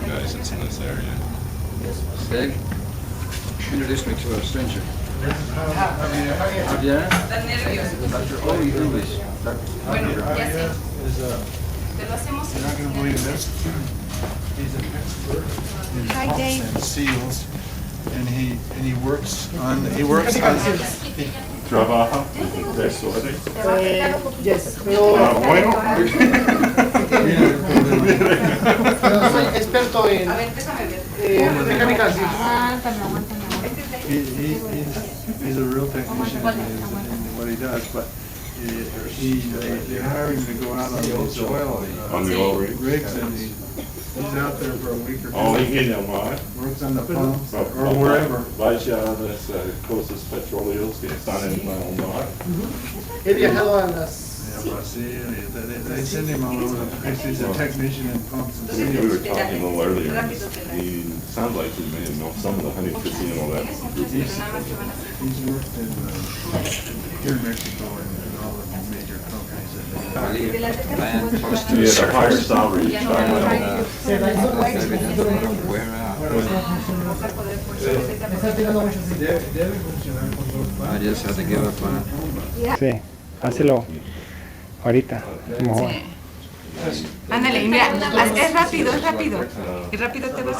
Speaker 2: guys that's in this area.
Speaker 8: Greg, introduce me to a stranger. Javier? Dr. Obi English.
Speaker 4: Bueno, ya sé. Te lo hacemos.
Speaker 13: You're not going to believe this. He's an expert in
Speaker 6: Hi,
Speaker 13: pumps
Speaker 6: Dave.
Speaker 13: and seals, and he works on
Speaker 2: Trabaja de suerte.
Speaker 3: Yes.
Speaker 2: Bueno.
Speaker 3: Soy experto en mecánica.
Speaker 13: He's a real technician in what he does, but they hire him to go out on the oil rigs, and he's out there for a week or two.
Speaker 2: Oh, he get them, what?
Speaker 13: Works on the pumps or wherever.
Speaker 2: Vaya a las cosas petroleras que están en la mar.
Speaker 3: He viajado a las...
Speaker 13: Yeah, but see, they send him all over the place. He's a technician in pumps and
Speaker 2: We were
Speaker 13: seals.
Speaker 2: talking a little earlier. He sounds like he may have known some of the hunting casino that.
Speaker 13: He's worked in here in Mexico and all the major companies.
Speaker 2: He had a higher salary.
Speaker 8: I just had to give up on it.
Speaker 5: Sí, hácelo ahorita, mejor.
Speaker 6: Ándale, mira, es rápido. Y rápido te vas.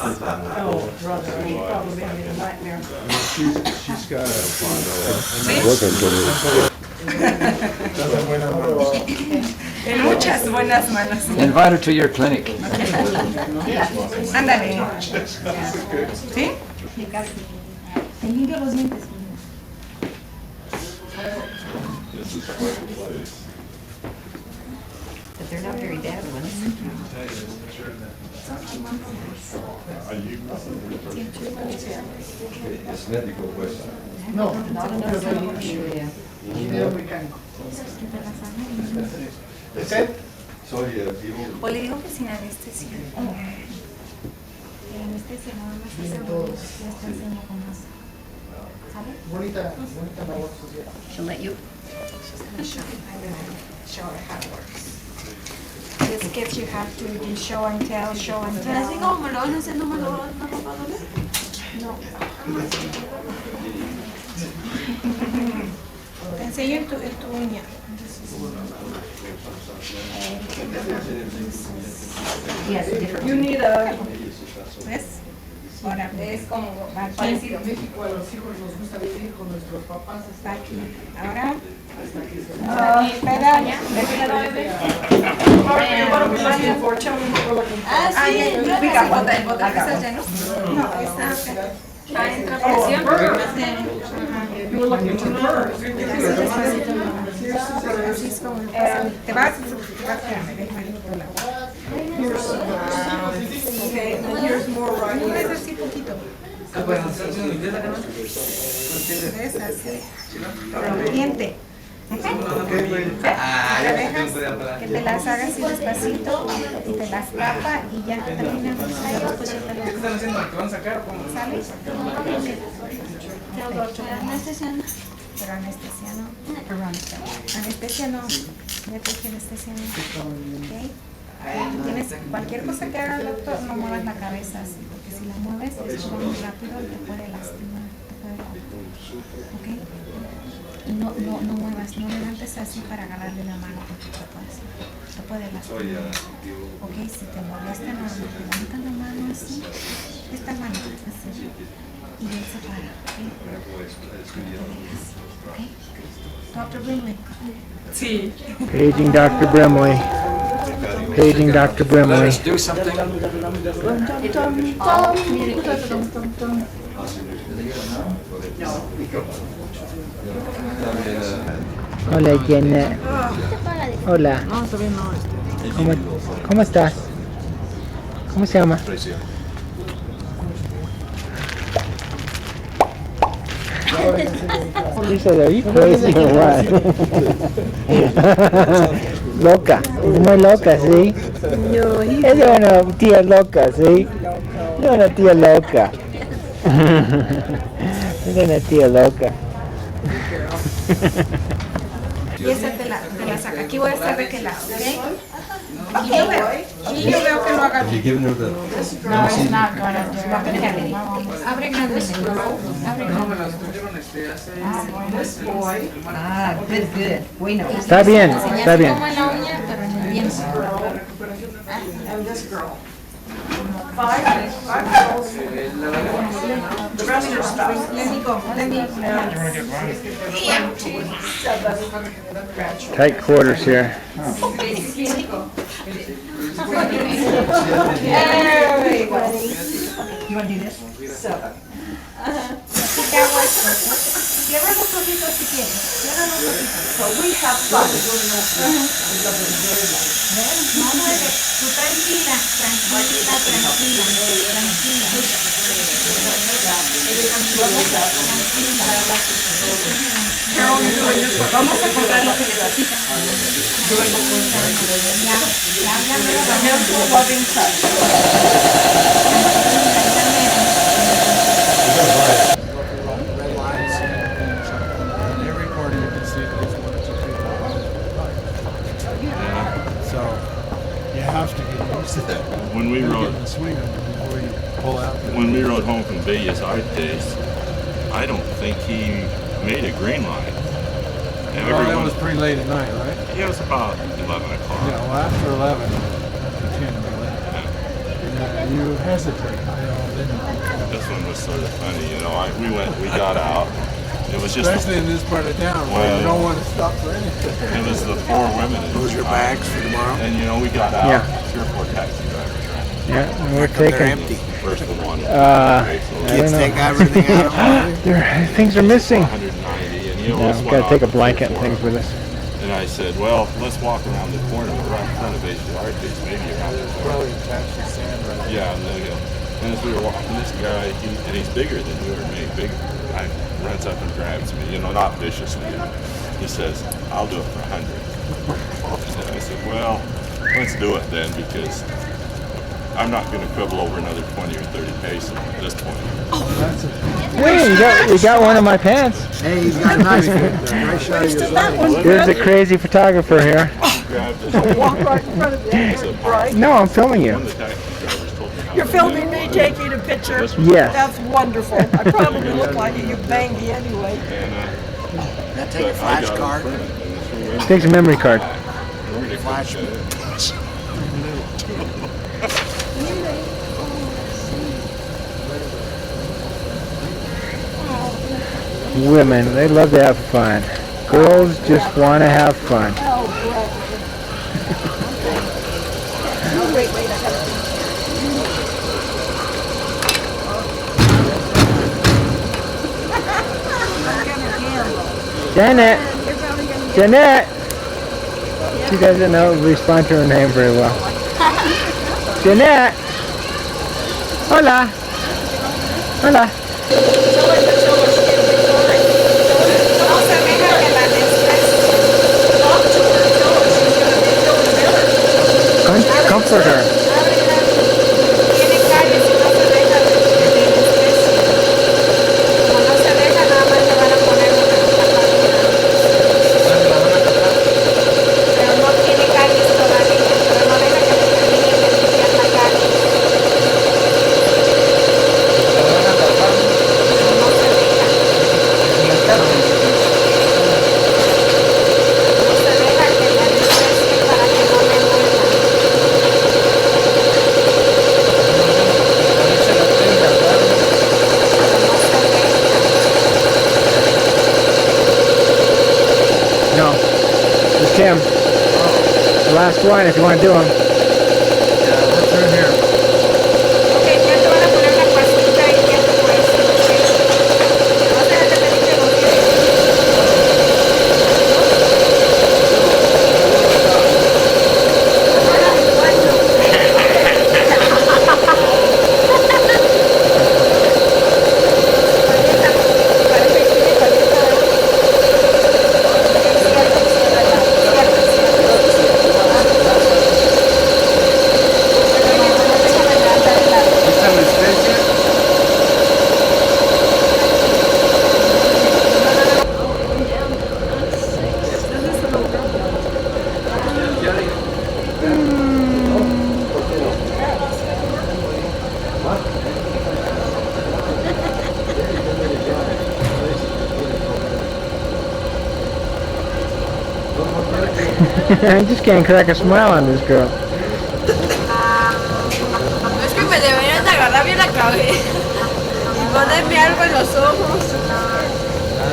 Speaker 13: She's got
Speaker 6: En muchas buenas manos.
Speaker 8: Invite her to your clinic.
Speaker 6: Ándale. ¿Sí?
Speaker 4: Te limpio los dientes.
Speaker 2: This is quite a place.
Speaker 4: But they're not very bad ones.
Speaker 3: No,
Speaker 6: O le digo que sin anestesia.
Speaker 4: La anestesia nada más hace algo, ya está haciendo con más. ¿Sabe?
Speaker 3: bonita labor social.
Speaker 4: She'll let you.
Speaker 6: She's gonna show her how it works. These kids you have to do show and tell.
Speaker 4: Así como me lo van a hacer, no me lo van a doler.
Speaker 6: No. Te enseño en tu uña.
Speaker 4: Yes, different.
Speaker 6: You need a... ¿Ves? Ahora, es como parecido.
Speaker 3: En México a los hijos nos gusta vivir con nuestros papás.
Speaker 6: Está aquí. Ahora... espera. Ah, sí. El botón que está lleno. No, está... Te vas, espérame, déjame por la here's more right here. Es así poquito. Es así. Diente. Ahora dejas que te las hagas así despacito y te las tapa y ya terminamos ahí, pues ya te las...
Speaker 7: ¿Qué están haciendo? ¿Qué van a sacar? ¿Cómo?
Speaker 6: ¿Sales?
Speaker 4: Anestesia.
Speaker 6: Pero anestesia no. Anestesia no. Ya te dije anestesia no. ¿Ok? Tienes cualquier cosa que haga el doctor, no muevas la cabeza así, porque si la mueves es muy rápido y te puede lastimar. ¿Ok? Y no muevas, no levantes así para agarrarle la mano porque te puede lastimar. Ok, si te molesta, no, levanta la mano así, esta mano así, y él se para. ¿Ok? Dr. Brimley.
Speaker 7: Sí.
Speaker 5: Paging Dr. Brimley. Paging Dr.
Speaker 8: Let
Speaker 5: Brimley.
Speaker 8: us do something.
Speaker 5: Hola, Janet. Hola. ¿Cómo estás? ¿Cómo se llama? Dice David, crazy or what? Loca, es muy loca, sí. No, es una tía loca, ¿sí? Es una tía loca. Es una tía loca.
Speaker 6: Y esa te la saca. Aquí voy a estar de qué lado, ¿ok? Y yo veo que lo haga bien. No, it's not gonna do it. Abre grande. Abre grande.
Speaker 8: Good. Bueno.
Speaker 5: Está bien, está bien.
Speaker 6: Como en la uña, pero en el vientre.
Speaker 14: And this girl. Five girls. The rest are spouse.
Speaker 6: Let me go. Let me.
Speaker 5: Tight quarters here.
Speaker 6: There we go.
Speaker 8: You want to do this?
Speaker 14: Seven.
Speaker 6: Cierra los ojitos si quieres. Cierra los ojitos.
Speaker 14: So we have fun.
Speaker 6: No mueve. Tú tranquila. Vamos a comprar lo que necesitas.
Speaker 14: A handful of loving touch.
Speaker 13: Every corner you can see at least 1 or 2 people. So you have to get used to that.
Speaker 2: When we rode,
Speaker 13: Get in the swing of it before you pull out.
Speaker 2: when we rode home from Vegas our days, I don't think he made a green line. And
Speaker 13: Well, that
Speaker 2: everyone,
Speaker 13: was pretty late at night, right?
Speaker 2: it was about 11 o'clock.
Speaker 13: Yeah, well, after 11, continually, you hesitate, then
Speaker 2: This one was sort of funny, we got out. It was just,
Speaker 13: especially in this part of town where you don't want to stop for anything.
Speaker 2: it was the 4 women.
Speaker 3: Those are your bags for tomorrow?
Speaker 2: And we got out,
Speaker 5: Yeah.
Speaker 2: 3 or 4 taxi drivers.
Speaker 5: Yeah, we're
Speaker 3: They're
Speaker 5: taking.
Speaker 3: empty.
Speaker 2: First one.
Speaker 5: I don't
Speaker 3: Kids
Speaker 5: know.
Speaker 3: take everything out of
Speaker 5: Things are missing.
Speaker 2: 190, and
Speaker 5: Yeah,
Speaker 2: let's
Speaker 5: we've
Speaker 2: went
Speaker 5: got to take a
Speaker 2: off
Speaker 5: blanket and
Speaker 2: before.
Speaker 5: things with us.
Speaker 2: And I said, well, let's walk around the corner. We're right in front of Asia Arcades, maybe around the corner. Yeah, and and as we were walking, this guy, and he's bigger than you or me, runs up and grabs me, not viciously. He says, I'll do it for 100. And I said, well, let's do it then, because I'm not going to quibble over another 20 or 30 pesos at this point.
Speaker 5: Hey, you got one of my pants.
Speaker 3: Hey, he's got a nice nice shot of your leg.
Speaker 5: There's a crazy photographer here.
Speaker 14: Walk right in front of you. Right?
Speaker 5: No, I'm filming you.
Speaker 14: You're filming me taking a picture?
Speaker 5: Yes.
Speaker 14: That's wonderful. I probably look like you bangy anyway.
Speaker 3: That take a flash card?
Speaker 5: Takes a memory card.
Speaker 3: Flash.
Speaker 5: Women, they love to have fun. Girls just want to have fun. Janet! Janet! She doesn't respond to her name very well. Janet! Hola! Hola! Comfort her. Tim, the last one if you want to do them.
Speaker 13: Yeah, let's turn here.
Speaker 5: I just can't crack a smile on this girl.
Speaker 14: Es que me deberían de agarrar bien la cabeza y ponerme algo en los ojos.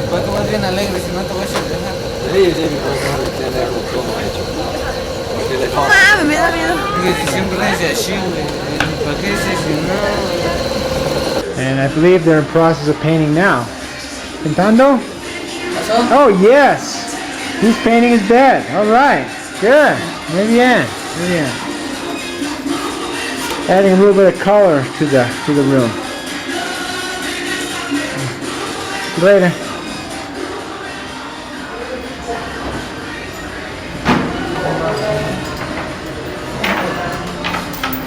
Speaker 7: Después tú vas bien alegre, si no te voy a dejar.
Speaker 8: Sí, pues no le tiene algo todo hecho. Porque le falta.
Speaker 14: Ah, me da miedo.
Speaker 7: Porque siempre es así, güey. ¿Para qué es así? No.
Speaker 5: And I believe they're in process of painting now. Pintando? Oh, yes. He's painting his bed. All right. Good. Muy bien. Muy bien. Adding a little bit of color to the room. Later.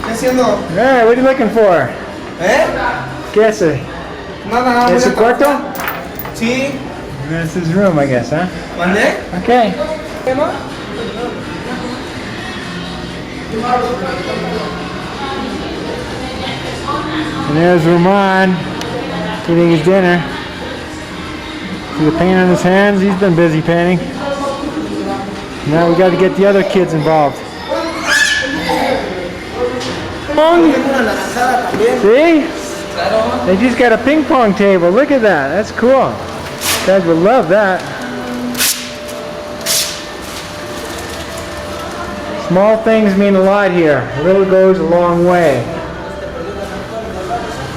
Speaker 8: ¿Qué haciendo?
Speaker 5: Hey, what are you looking for? ¿Qué hace?
Speaker 8: Nada,
Speaker 5: ¿Es su cuarto?
Speaker 8: Sí.
Speaker 5: That's his room, I guess, huh?
Speaker 8: ¿Mandé?
Speaker 5: Okay.
Speaker 8: ¿Qué más?
Speaker 5: And there's Roman eating his dinner. See the paint on his hands? He's been busy painting. Now we got to get the other kids involved. See? They just got a ping pong table. Look at that. That's cool. Guys would love that. Small things mean a lot here. A little goes a long way.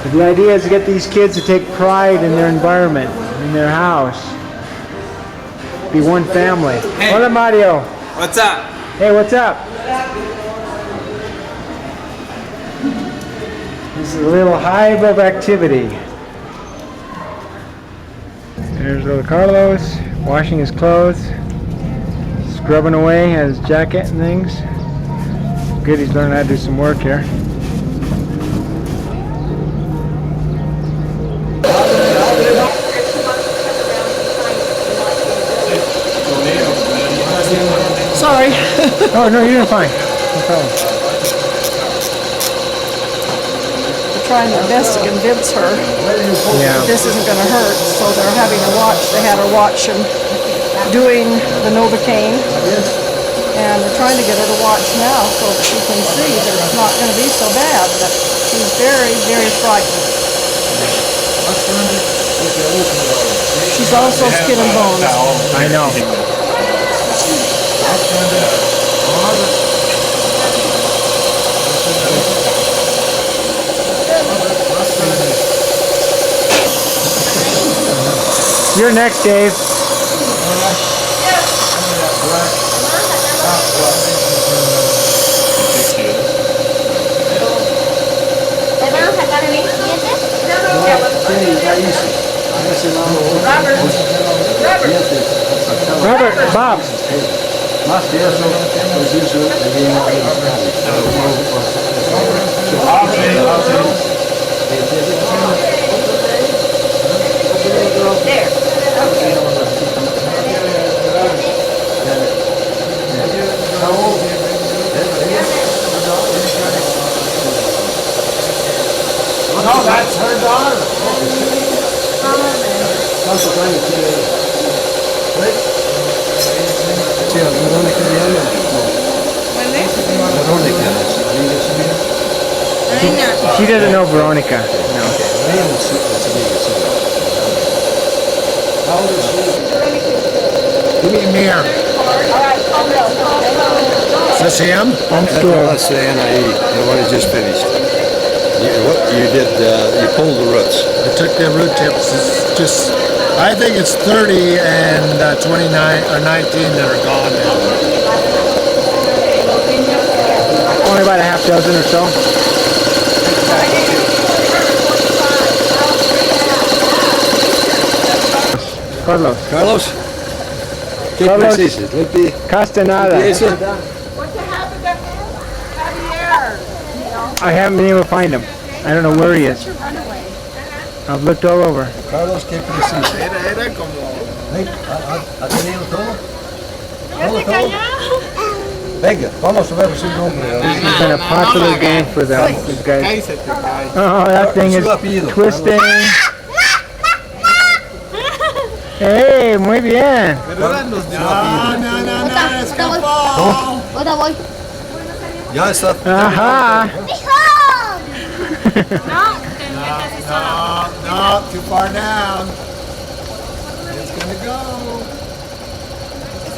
Speaker 5: But the idea is to get these kids to take pride in their environment, in their house. Be one family.
Speaker 7: Hey.
Speaker 5: Hola, Mario.
Speaker 7: What's up?
Speaker 5: Hey, what's up? This is a little hive of activity. There's little Carlos washing his clothes, scrubbing away at his jacket and things. Good, he's learning how to do some work here.
Speaker 14: Sorry.
Speaker 5: Oh, no, you're doing fine. No problem.
Speaker 14: They're trying their best to convince her
Speaker 5: Yeah.
Speaker 14: this isn't going to hurt, so they're having her watch. They had her watch him doing the Novocaine, and they're trying to get her to watch now so that she can see that it's not going to be so bad. But she's very, very frightened. She's also skin and bones.
Speaker 5: I know. You're next, Dave. Robert, Bob.
Speaker 13: Más que eso, pues eso,
Speaker 3: No, that's her daughter.
Speaker 5: She doesn't know Veronica. No.
Speaker 3: Give me a mirror. Is this him?
Speaker 13: That's the NIE, the one he just finished. You pulled the roots.
Speaker 3: I took the root tips. It's just, I think it's 30 and 29 or 19 that are gone now.
Speaker 5: Only about a half dozen or so. Carlos.
Speaker 13: Carlos?
Speaker 5: Carlos
Speaker 13: ¿Qué
Speaker 5: Castaneda. I haven't been able to find him. I don't know where he is. I've looked all over.
Speaker 13: Carlos, ¿qué precisa?
Speaker 3: Era como...
Speaker 13: ¿Ha tenido todo? ¿Todo? Venga, vamos a ver si un hombre.
Speaker 5: This has been a popular game for them. These guys. Oh, that thing is twisting. Hey, muy bien.
Speaker 3: No,
Speaker 15: Ahora voy.
Speaker 16: Ya está.
Speaker 5: Ajá.
Speaker 3: No, too far down. It's gonna go.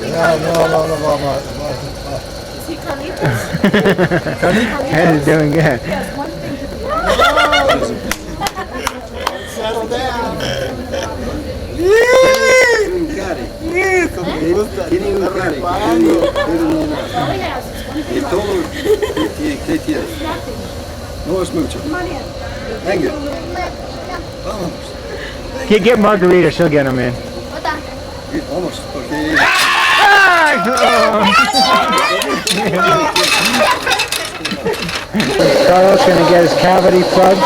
Speaker 3: No.
Speaker 6: Is he Carlitos?
Speaker 5: He's doing good.
Speaker 3: Settle down.
Speaker 16: Como gusta, tiene un carro. Y todo, ¿qué tienes? No es mucho. Venga. Vamos.
Speaker 5: Get Margarita, she'll get him in.
Speaker 16: Vamos, porque...
Speaker 5: Carlos gonna get his cavity plugged.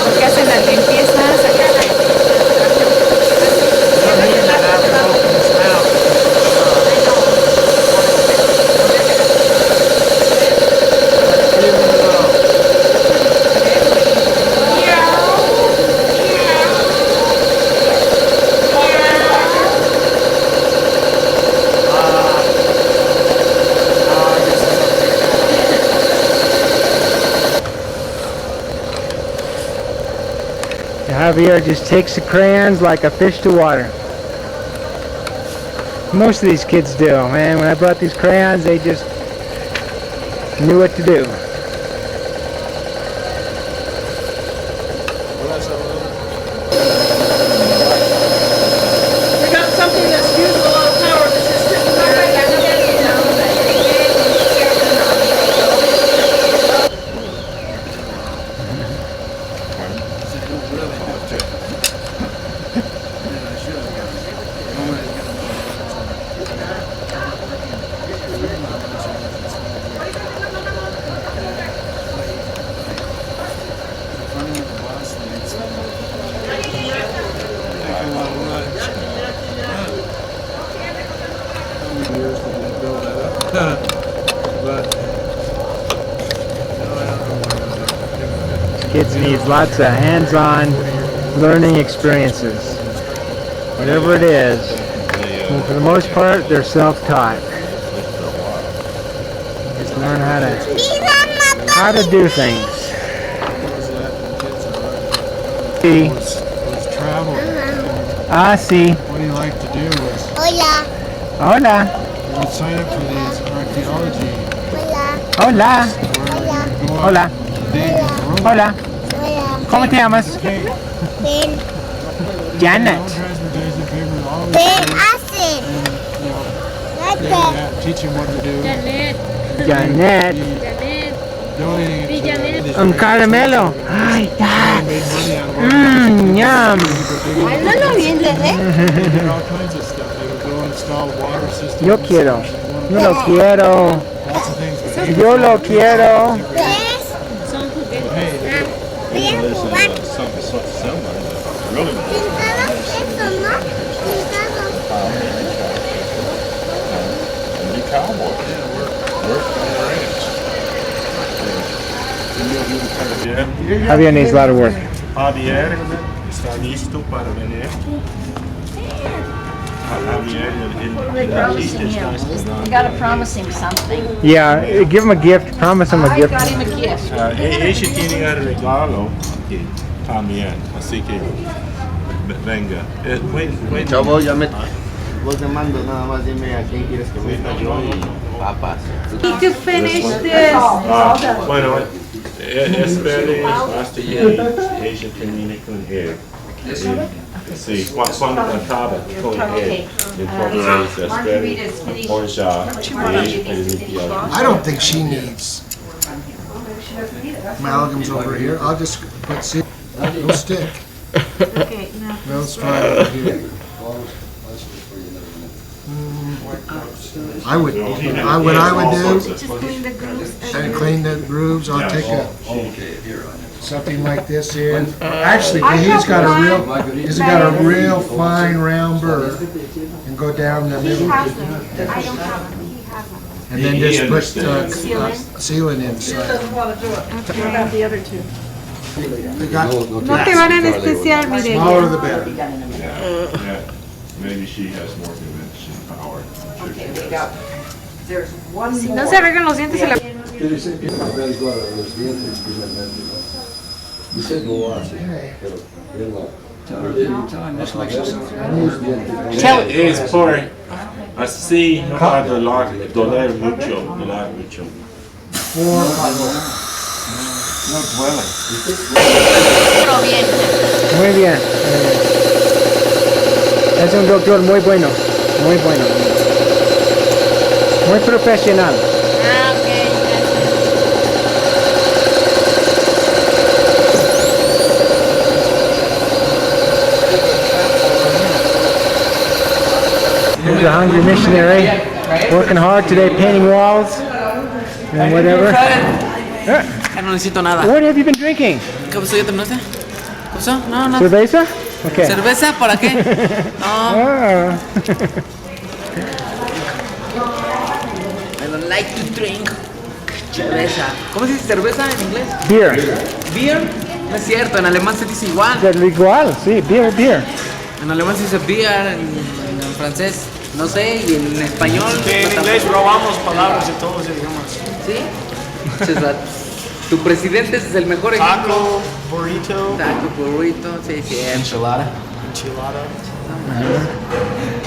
Speaker 6: ¿Por qué hacen las limpiezas?
Speaker 5: Javier just takes the crayons like a fish to water. Most of these kids do, man. When I brought these crayons, they just knew what to do.
Speaker 14: We got something that's used a lot of power that's just sitting there.
Speaker 5: Kids need lots of hands-on learning experiences. Whatever it is. And for the most part, they're self-taught. Just learn how to do things. See.
Speaker 13: Was travel.
Speaker 5: See.
Speaker 13: What he liked to do was
Speaker 5: Hola.
Speaker 13: he would sign up for these archaeology.
Speaker 5: Hola. Hola. Hola. ¿Cómo te llamas? Janet.
Speaker 13: Teach him what to do.
Speaker 5: Janet. Un caramelo. Ay, yum. Yo quiero. Yo lo quiero. Yo lo quiero. Javier needs a lot of work.
Speaker 17: Javier está listo para venir. Javier,
Speaker 14: You gotta promise him something.
Speaker 5: Yeah, give him a gift. Promise him a
Speaker 14: I
Speaker 5: gift.
Speaker 14: got him a gift.
Speaker 17: ella tiene el regalo también, así que venga.
Speaker 16: Chavo, ya me... Vos te mando, nada más dime a quién quieres que me yo y papas.
Speaker 6: Need to finish this.
Speaker 17: Bueno, espere hasta que ella termine con él. Sí, cuando acabe con él, entonces espere por ya ella termine.
Speaker 3: I don't think she needs amalgams over here. I'll just put no stick.
Speaker 6: Okay, now.
Speaker 3: No, let's try it over here. What I would do,
Speaker 6: Just clean the grooves.
Speaker 3: and clean the grooves, I'll take something like this in. Actually, he's got a real fine round burr, and go down the middle.
Speaker 6: I don't have them. He has them.
Speaker 3: And then just put sealant inside.
Speaker 14: Doesn't want to do it.
Speaker 6: Okay.
Speaker 14: What about the other two?
Speaker 6: No te van a anestesiar, mire.
Speaker 13: Smaller the better.
Speaker 2: Yeah, maybe she has more convincing power. I'm sure she does.
Speaker 6: Si no se arreglan los dientes, se la...
Speaker 15: Quiere decir que el médico a los dientes finalmente, ¿no? Dice no hace, pero él no.
Speaker 17: Es por así no va a doler mucho.
Speaker 2: No duele.
Speaker 6: Pero bien.
Speaker 5: Muy bien. Es un doctor muy bueno. Muy bueno. Muy profesional.
Speaker 6: Ah, ok,
Speaker 5: Here's a hungry missionary working hard today, painting walls and whatever.
Speaker 9: Ya no necesito nada.
Speaker 5: What have you been drinking?
Speaker 9: ¿Qué pasó? ¿Ya terminaste? ¿Qué pasó? No, no.
Speaker 5: ¿Cerveza? Okay.
Speaker 9: ¿Cerveza? ¿Para qué? No.
Speaker 5: Ah.
Speaker 9: I don't like to drink. Cerveza. ¿Cómo se dice cerveza en inglés?
Speaker 5: Beer.
Speaker 9: Beer. No es cierto, en alemán se dice igual.
Speaker 5: Igual, sí, beer.
Speaker 9: En alemán se dice beer, en francés, no sé, y en español.
Speaker 18: Sí, en inglés robamos palabras de todos los idiomas.
Speaker 9: ¿Sí? Muchas gracias. Tu presidente es el mejor ejemplo.
Speaker 18: Taco, burrito.
Speaker 9: Taco, burrito, sí, sí.
Speaker 18: Enchilada.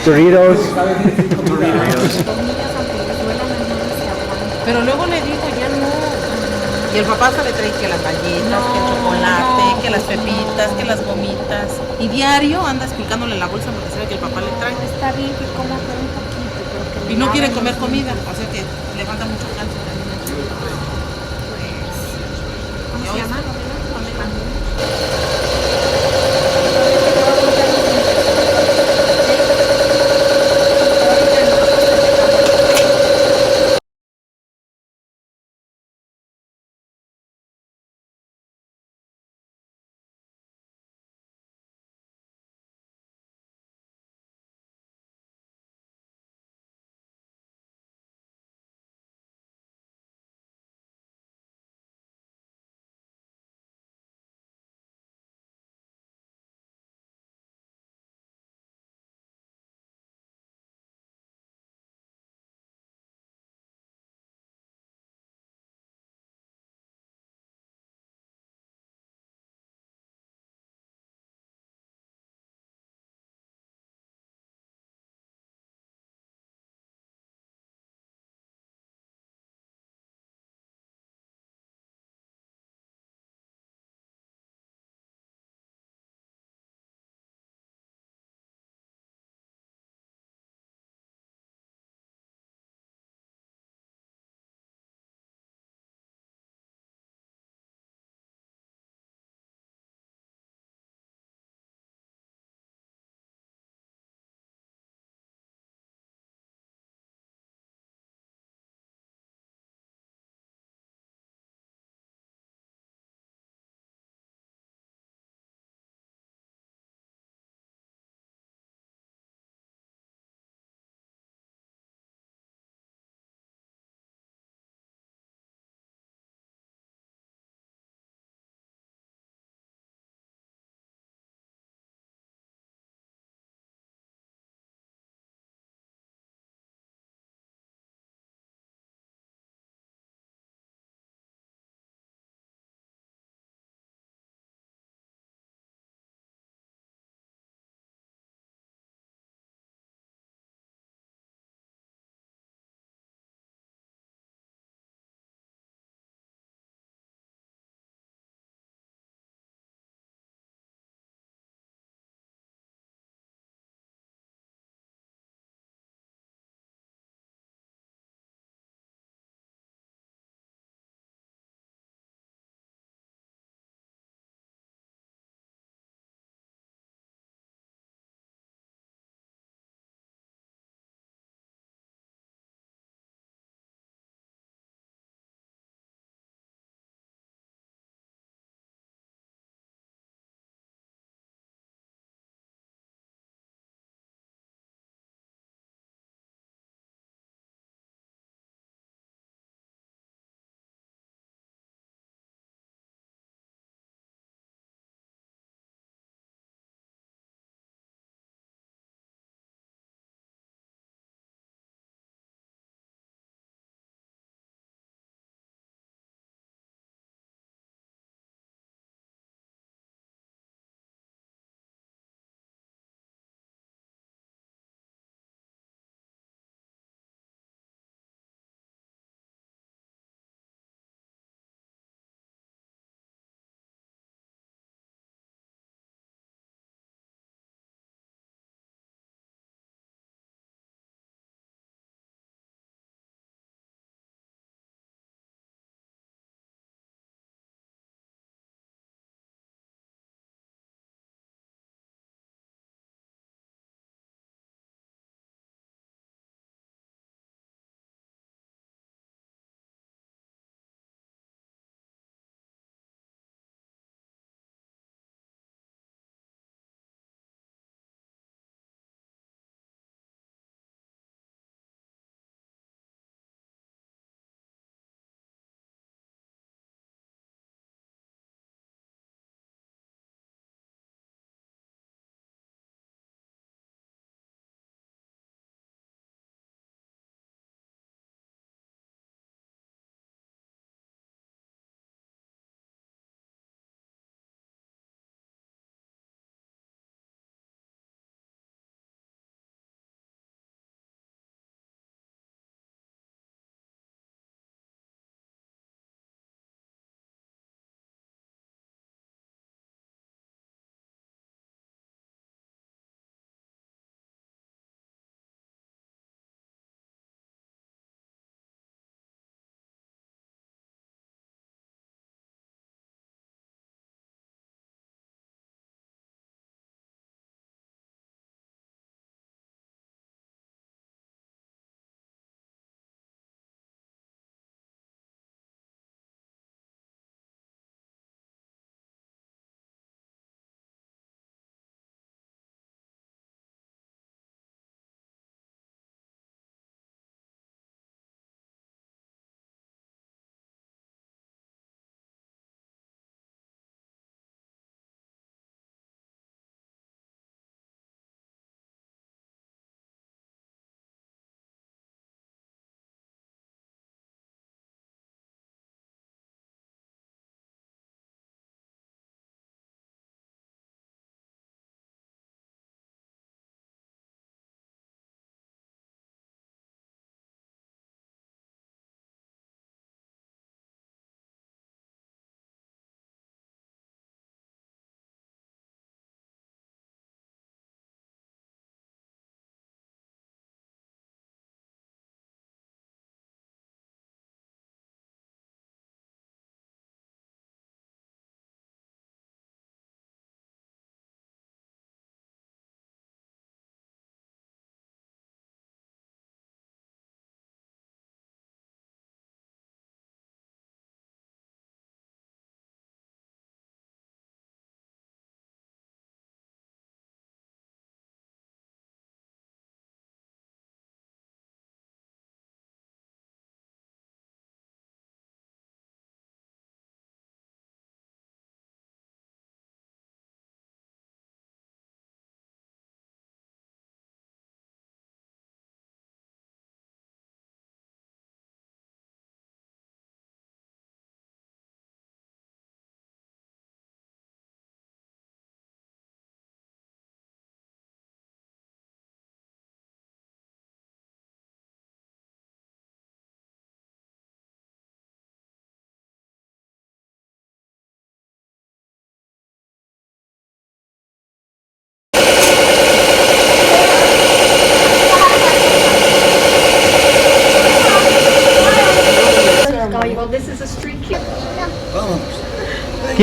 Speaker 5: Doritos.
Speaker 19: Pero luego le dijo, ya no. Y el papá se le trae que las galletas, que el chocolate, que las pepitas, que las gomitas. Y diario anda explicándole la bolsa porque sabe que el papá le trae.
Speaker 6: Está bien que coma pero un poquito.
Speaker 19: Y no quiere comer comida, o sea que le falta mucho cáncer.
Speaker 6: ¿Cómo se llama?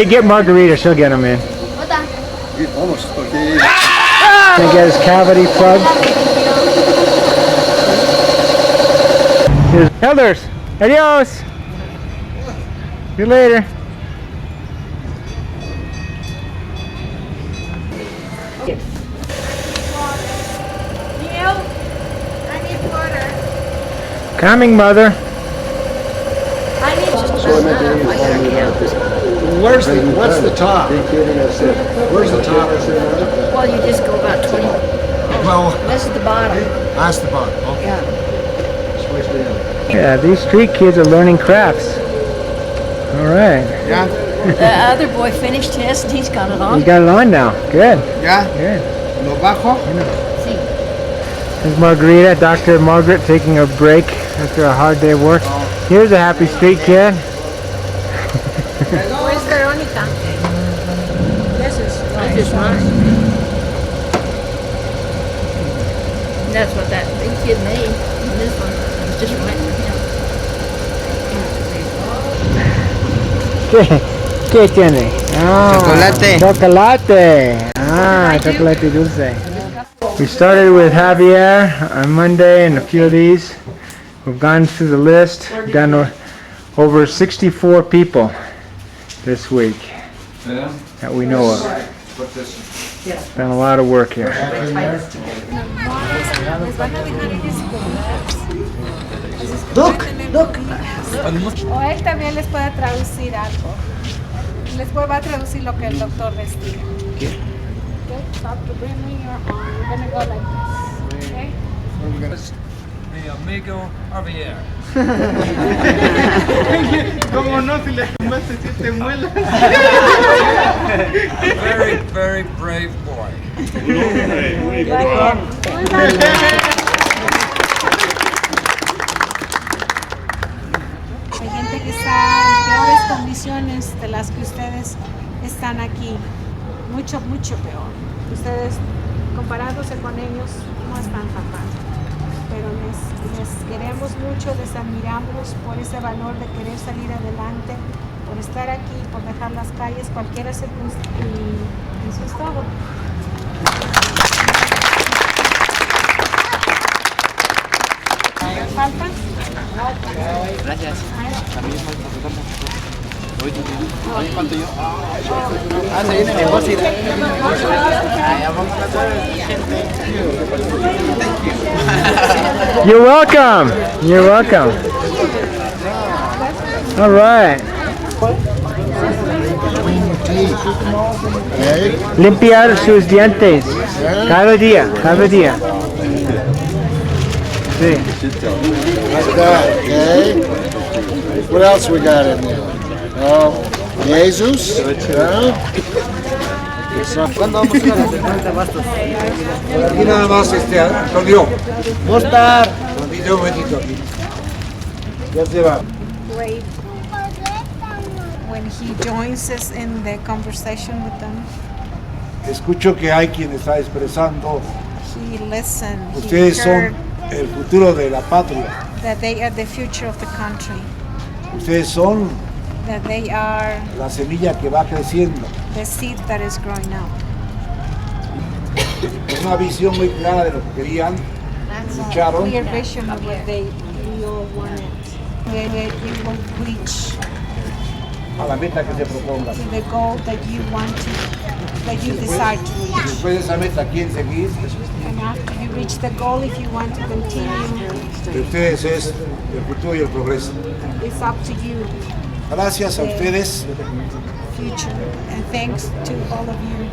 Speaker 5: Get Margarita, she'll get him in.
Speaker 15: Vamos, porque...
Speaker 5: Can I get his cavity plug? Here's Elders. Adios. See you later.
Speaker 6: Neil, I need water.
Speaker 5: Coming, mother.
Speaker 6: I need
Speaker 3: What's the top? Where's the top?
Speaker 6: Well, you just go about 20.
Speaker 3: Well,
Speaker 6: This is the bottom.
Speaker 3: that's the bottom. Okay.
Speaker 5: Yeah, these street kids are learning crafts. All right.
Speaker 3: Yeah.
Speaker 6: The other boy finished his and he's got it on.
Speaker 5: You got it on now. Good.
Speaker 3: Yeah.
Speaker 5: Good.
Speaker 3: Lo bajo.
Speaker 6: See.
Speaker 5: There's Margarita, Dr. Margaret taking a break after a hard day of work. Here's a happy street kid.
Speaker 6: Where's Veronica? This is mine. That's what that big kid made. And this one is just right for him.
Speaker 5: ¿Qué tiene? Oh,
Speaker 8: Chocolate.
Speaker 5: Chocolate. Ah, chocolate dulce. We started with Javier on Monday and a few of these. We've gone through the list. We've done over 64 people this week that we know of. Done a lot of work here.
Speaker 3: Look.
Speaker 4: O él también les puede traducir algo. Les va a traducir lo que el doctor les diga. Okay, Dr. Brimley, you're on. We're going to go like this. Okay?
Speaker 7: Mi amigo Javier.
Speaker 8: ¿Cómo no? Si le tumbaste 7 muelas.
Speaker 7: Very, very brave boy.
Speaker 4: Hay gente que está en peores condiciones de las que ustedes están aquí. Mucho, mucho peor. Ustedes, comparándose con ellos, no están tan mal. Pero les queremos mucho, les admiramos por ese valor de querer salir adelante, por estar aquí, por dejar las calles, cualquier circunstancia. Y eso es todo. ¿Faltan?
Speaker 8: Gracias. También Oye, ¿cuánto yo? Se viene mi voz y
Speaker 5: You're welcome. You're welcome. All right. Limpiar sus dientes. Cada día. Sí.
Speaker 3: Like that, okay? What else we got in there? Jesus?
Speaker 8: ¿Cuándo vamos a ir a las 50 bastos?
Speaker 3: Aquí nada más, Antonio.
Speaker 8: Mostar.
Speaker 3: Un momentito aquí. Ya se va.
Speaker 4: Great when he joins us in the conversation with them.
Speaker 3: Escucho que hay quien está expresando.
Speaker 4: He listened.
Speaker 3: Ustedes son el futuro de la patria.
Speaker 4: That they are the future of the country.
Speaker 3: Ustedes son
Speaker 4: That they are
Speaker 3: la semilla que va creciendo.
Speaker 4: the seed that is growing up.
Speaker 3: Una visión muy clara de lo que querían. Lucharon.
Speaker 4: Clear vision of what we all wanted. Where you will reach
Speaker 3: A la meta que se propongan.
Speaker 4: to the goal that you want to, that you decide to reach.
Speaker 3: Después de esa meta, ¿quién seguir?
Speaker 4: And after you reach the goal, if you want to continue,
Speaker 3: De ustedes es el futuro y el progreso.
Speaker 4: it's up to you.
Speaker 3: Gracias a ustedes
Speaker 4: Future. And thanks to all of you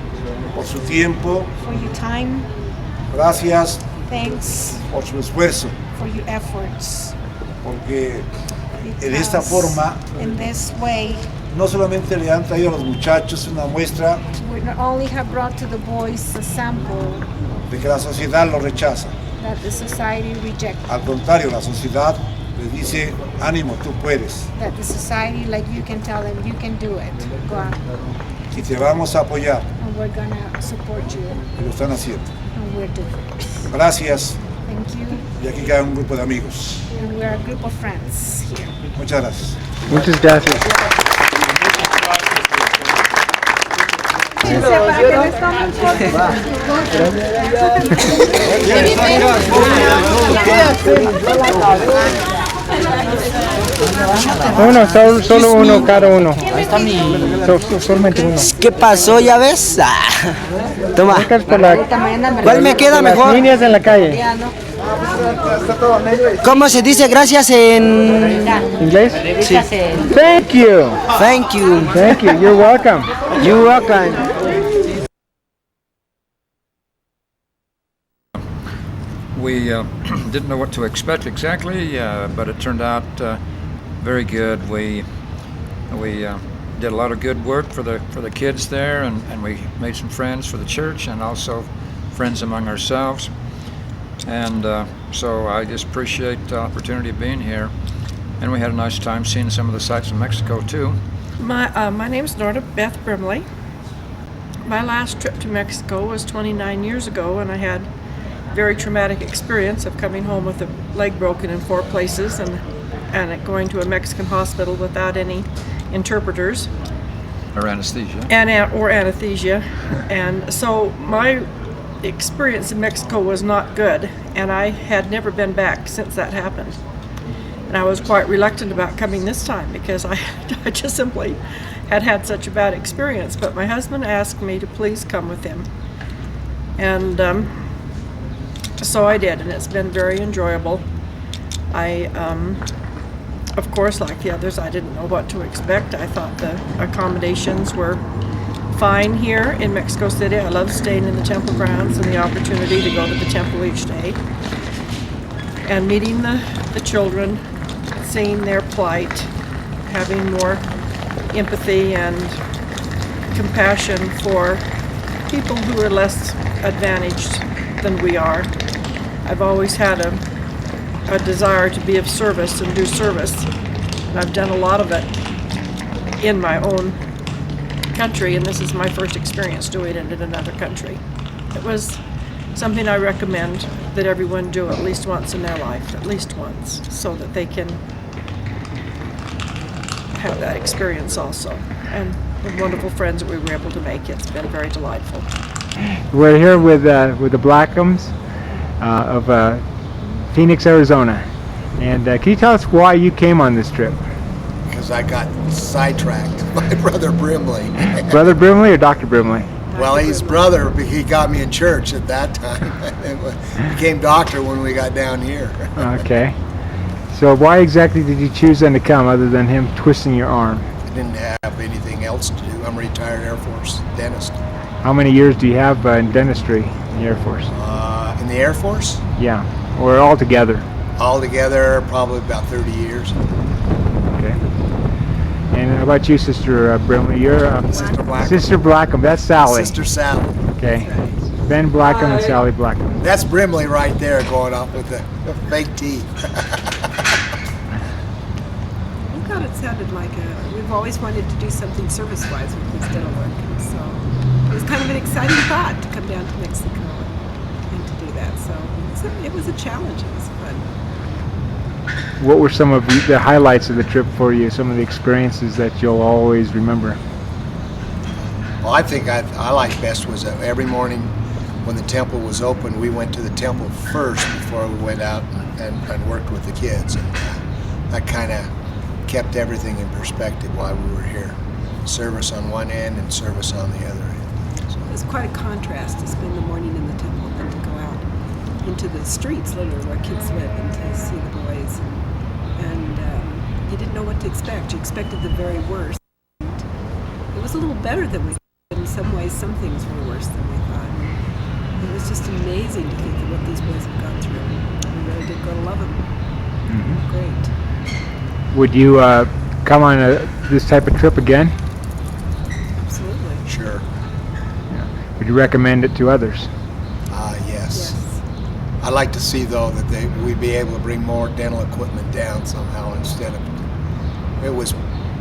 Speaker 3: por su tiempo.
Speaker 4: for your time.
Speaker 3: Gracias
Speaker 4: Thanks
Speaker 3: por su esfuerzo.
Speaker 4: for your efforts.
Speaker 3: Porque de esta forma
Speaker 4: In this way,
Speaker 3: no solamente le han traído a los muchachos una muestra
Speaker 4: we not only have brought to the boys a sample
Speaker 3: de que la sociedad lo rechaza.
Speaker 4: that the society rejects.
Speaker 3: Al contrario, la sociedad les dice, ánimo, tú puedes.
Speaker 4: That the society, like you can tell them, you can do it. Go out.
Speaker 3: Y te vamos a apoyar.
Speaker 4: And we're gonna support you.
Speaker 3: Y lo están haciendo.
Speaker 4: And we're doing it.
Speaker 3: Gracias.
Speaker 4: Thank you.
Speaker 3: Y aquí queda un grupo de amigos.
Speaker 4: And we're a group of friends here.
Speaker 3: Muchas gracias.
Speaker 5: Muchas gracias.
Speaker 6: para que les tomen
Speaker 5: Uno, solo uno cada uno. Solamente uno.
Speaker 8: ¿Qué pasó? ¿Ya ves? Toma. ¿Cuál me queda mejor?
Speaker 5: Las líneas en la calle.
Speaker 8: ¿Cómo se dice gracias en
Speaker 5: inglés?
Speaker 8: Sí.
Speaker 5: Thank you.
Speaker 8: Thank you.
Speaker 5: Thank you. You're welcome.
Speaker 8: You're welcome.
Speaker 20: We didn't know what to expect exactly, but it turned out very good. We did a lot of good work for the kids there, and we made some friends for the church and also friends among ourselves. And so I just appreciate the opportunity of being here. And we had a nice time seeing some of the sights in Mexico too.
Speaker 14: My name's Norda Beth Brimley. My last trip to Mexico was 29 years ago, and I had a very traumatic experience of coming home with a leg broken in 4 places and going to a Mexican hospital without any interpreters.
Speaker 20: Or anesthesia.
Speaker 14: Or anesthesia. And so my experience in Mexico was not good, and I had never been back since that happened. And I was quite reluctant about coming this time because I just simply had such a bad experience. But my husband asked me to please come with him, and so I did, and it's been very enjoyable. I, of course, like the others, I didn't know what to expect. I thought the accommodations were fine here in Mexico City. I love staying in the temple grounds and the opportunity to go to the temple each day and meeting the children, seeing their plight, having more empathy and compassion for people who are less advantaged than we are. I've always had a desire to be of service and do service, and I've done a lot of it in my own country, and this is my first experience doing it in another country. It was something I recommend that everyone do at least once in their life, at least once, so that they can have that experience also. And the wonderful friends that we were able to make, it's been very delightful.
Speaker 5: We're here with the Blackhams of Phoenix, Arizona. And can you tell us why you came on this trip?
Speaker 21: Because I got sidetracked by Brother Brimley.
Speaker 5: Brother Brimley or Dr. Brimley?
Speaker 21: Well, he's brother, but he got me in church at that time. He became doctor when we got down here.
Speaker 5: Okay. So why exactly did you choose then to come other than him twisting your arm?
Speaker 21: I didn't have anything else to do. I'm a retired Air Force dentist.
Speaker 5: How many years do you have in dentistry in the Air Force?
Speaker 21: In the Air Force?
Speaker 5: Yeah, or all together?
Speaker 21: All together, probably about 30 years.
Speaker 5: Okay. And how about you, Sister Brimley? You're
Speaker 21: Sister Blackham.
Speaker 5: Sister Blackham. That's Sally.
Speaker 21: Sister Sally.
Speaker 5: Okay. Ben Blackham and Sally Blackham.
Speaker 21: That's Brimley right there going off with the fake teeth.
Speaker 22: We thought it sounded like we've always wanted to do something service-wise with this dental work, and so it was kind of an exciting thought to come down to Mexico and to do that. So it was a challenge. It was fun.
Speaker 5: What were some of the highlights of the trip for you? Some of the experiences that you'll always remember?
Speaker 21: Well, I think I liked best was every morning when the temple was open, we went to the temple first before we went out and worked with the kids. And that kind of kept everything in perspective while we were here. Service on one end and service on the other end. So.
Speaker 22: It was quite a contrast to spend the morning in the temple and to go out into the streets, literally, where kids live, and to see the boys. And you didn't know what to expect. You expected the very worst. And it was a little better than we thought. In some ways, some things were worse than we thought. And it was just amazing to think of what these boys have gone through. We really did grow to love them.
Speaker 5: Mm-hmm.
Speaker 21: Great.
Speaker 5: Would you come on this type of trip again?
Speaker 21: Absolutely. Sure.
Speaker 5: Yeah. Would you recommend it to others?
Speaker 21: Yes. I'd like to see, though, that we'd be able to bring more dental equipment down somehow instead of...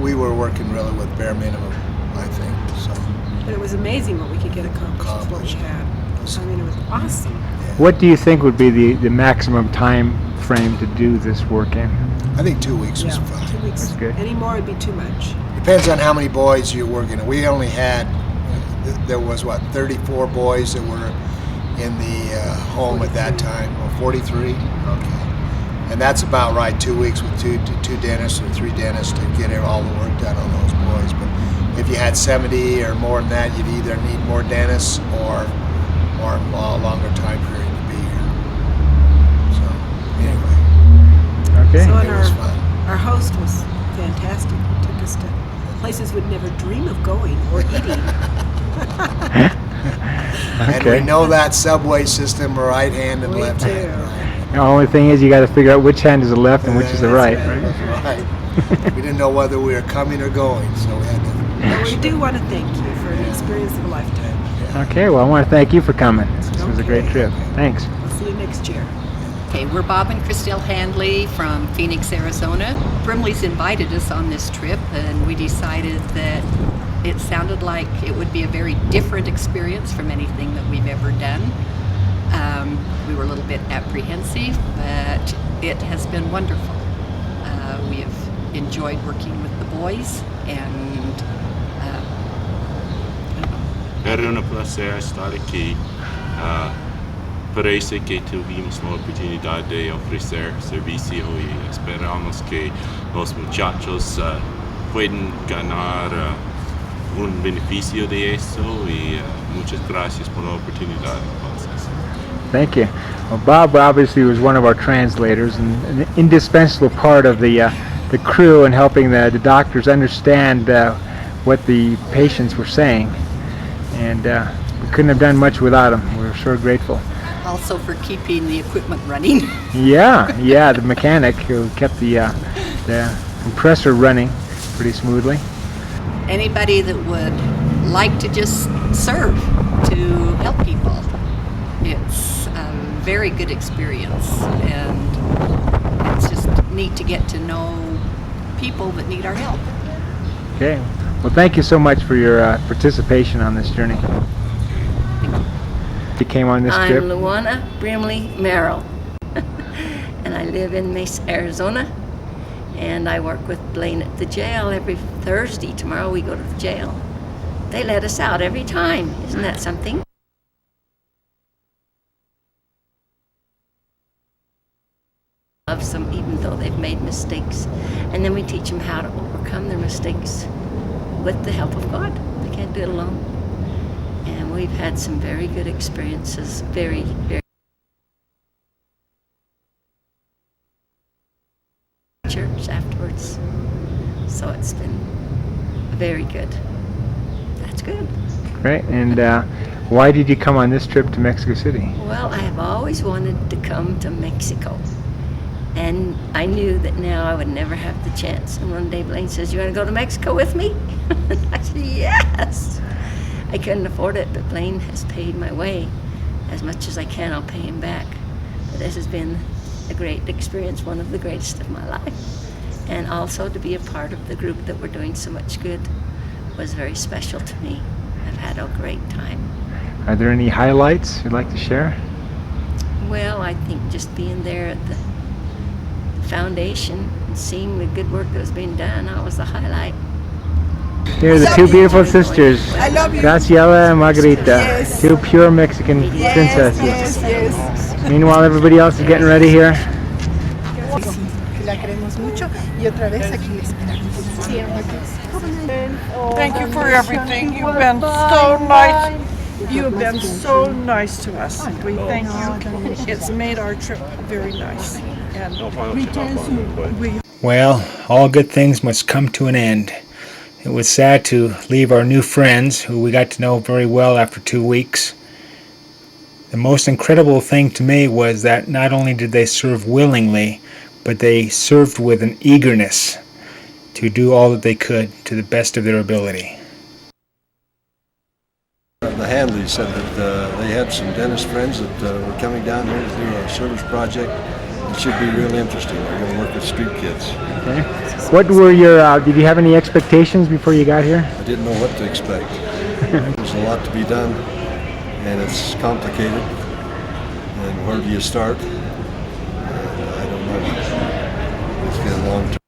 Speaker 21: We were working really with bare minimum, I think, so...
Speaker 22: But it was amazing what we could get accomplished with what we had. I mean, it was awesome.
Speaker 5: What do you think would be the maximum time frame to do this work in?
Speaker 21: I think 2 weeks was fine.
Speaker 22: 2 weeks.
Speaker 5: That's good.
Speaker 22: Any more would be too much.
Speaker 21: Depends on how many boys you're working. We only had... there was what, 34 boys that were in the home 43. At that time, or 43. Okay, and that's about right. 2 weeks with two dentists or 3 dentists to get all the work done on those boys. But if you had 70 or more than that, you'd either need more dentists or a longer time period to be here. So anyway,
Speaker 5: okay,
Speaker 22: so
Speaker 21: it was fun.
Speaker 22: Our host was fantastic. He took us to places we'd never dream of going or eating.
Speaker 21: And we know that subway system, right hand and left hand. Right?
Speaker 5: The only thing is you got to figure out which hand is the left and which is the right.
Speaker 21: Right. We didn't know whether we were coming or going, so we had to.
Speaker 22: But we do want to thank you for an experience of a lifetime.
Speaker 5: Okay, well I want to thank you for coming. This was a great trip. Thanks.
Speaker 22: We'll see you next year.
Speaker 1: Okay, we're Bob and Christelle Handley from Phoenix, Arizona. Brimley's invited us on this trip, and we decided that it sounded like it would be a very different experience from anything that we've ever done. We were a little bit apprehensive, but it has been wonderful. We have enjoyed working with the boys, and
Speaker 2: era um prazer estar aqui. Parece que tuvimos a oportunidade de oferecer servicio y esperamos que los muchachos puedan ganar un beneficio de eso y muchas gracias por la oportunidad.
Speaker 5: Thank you. Well, Bob obviously was one of our translators and an indispensable part of the crew in helping the doctors understand what the patients were saying. And we couldn't have done much without him. We're sure grateful.
Speaker 1: also for keeping the equipment running.
Speaker 5: Yeah, the mechanic who kept the compressor running pretty smoothly.
Speaker 1: Anybody that would like to just serve, to help people, it's a very good experience, and it's just neat to get to know people that need our help.
Speaker 5: Okay, well thank you so much for your participation on this journey. You came on this trip?
Speaker 10: I'm Luana Brimley Merrill, and I live in Mesa, Arizona, and I work with Blaine at the jail every Thursday. Tomorrow we go to the jail. They let us out every time. Isn't that something? Love them even though they've made mistakes, and then we teach them how to overcome their mistakes with the help of God. They can't do it alone. And we've had some very good experiences, very church afterwards. So it's been very good. That's good.
Speaker 5: Great. And why did you come on this trip to Mexico City?
Speaker 10: Well, I have always wanted to come to Mexico. And I knew that now I would never have the chance. And one day Blaine says, "You want to go to Mexico with me?" And I said, "Yes." I couldn't afford it, but Blaine has paid my way. As much as I can, I'll pay him back. But this has been a great experience, one of the greatest of my life. And also to be a part of the group that were doing so much good was very special to me. I've had a great time.
Speaker 5: Are there any highlights you'd like to share?
Speaker 10: Well, I think just being there at the foundation and seeing the good work that was being done, that was the highlight.
Speaker 5: Here are the two beautiful sisters,
Speaker 10: I love you.
Speaker 5: Graciela and Margarita,
Speaker 10: Yes.
Speaker 5: two pure Mexican princesses.
Speaker 22: Yes.
Speaker 5: Meanwhile, everybody else is getting ready here.
Speaker 22: La queremos mucho y otra vez aquí le esperamos. Thank you for everything. You've been so nice. You've been so nice to us. We thank you. It's made our trip very nice. And
Speaker 5: Well, all good things must come to an end. It was sad to leave our new friends, who we got to know very well after 2 weeks. The most incredible thing to me was that not only did they serve willingly, but they served with an eagerness to do all that they could to the best of their ability.
Speaker 15: The Handleys said that they had some dentist friends that were coming down here to do a service project. It should be really interesting. They're going to work with street kids.
Speaker 5: Okay. What were your, did you have any expectations before you got here?
Speaker 15: I didn't know what to expect. There's a lot to be done, and it's complicated. And where do you start? I don't know. It's been a long time.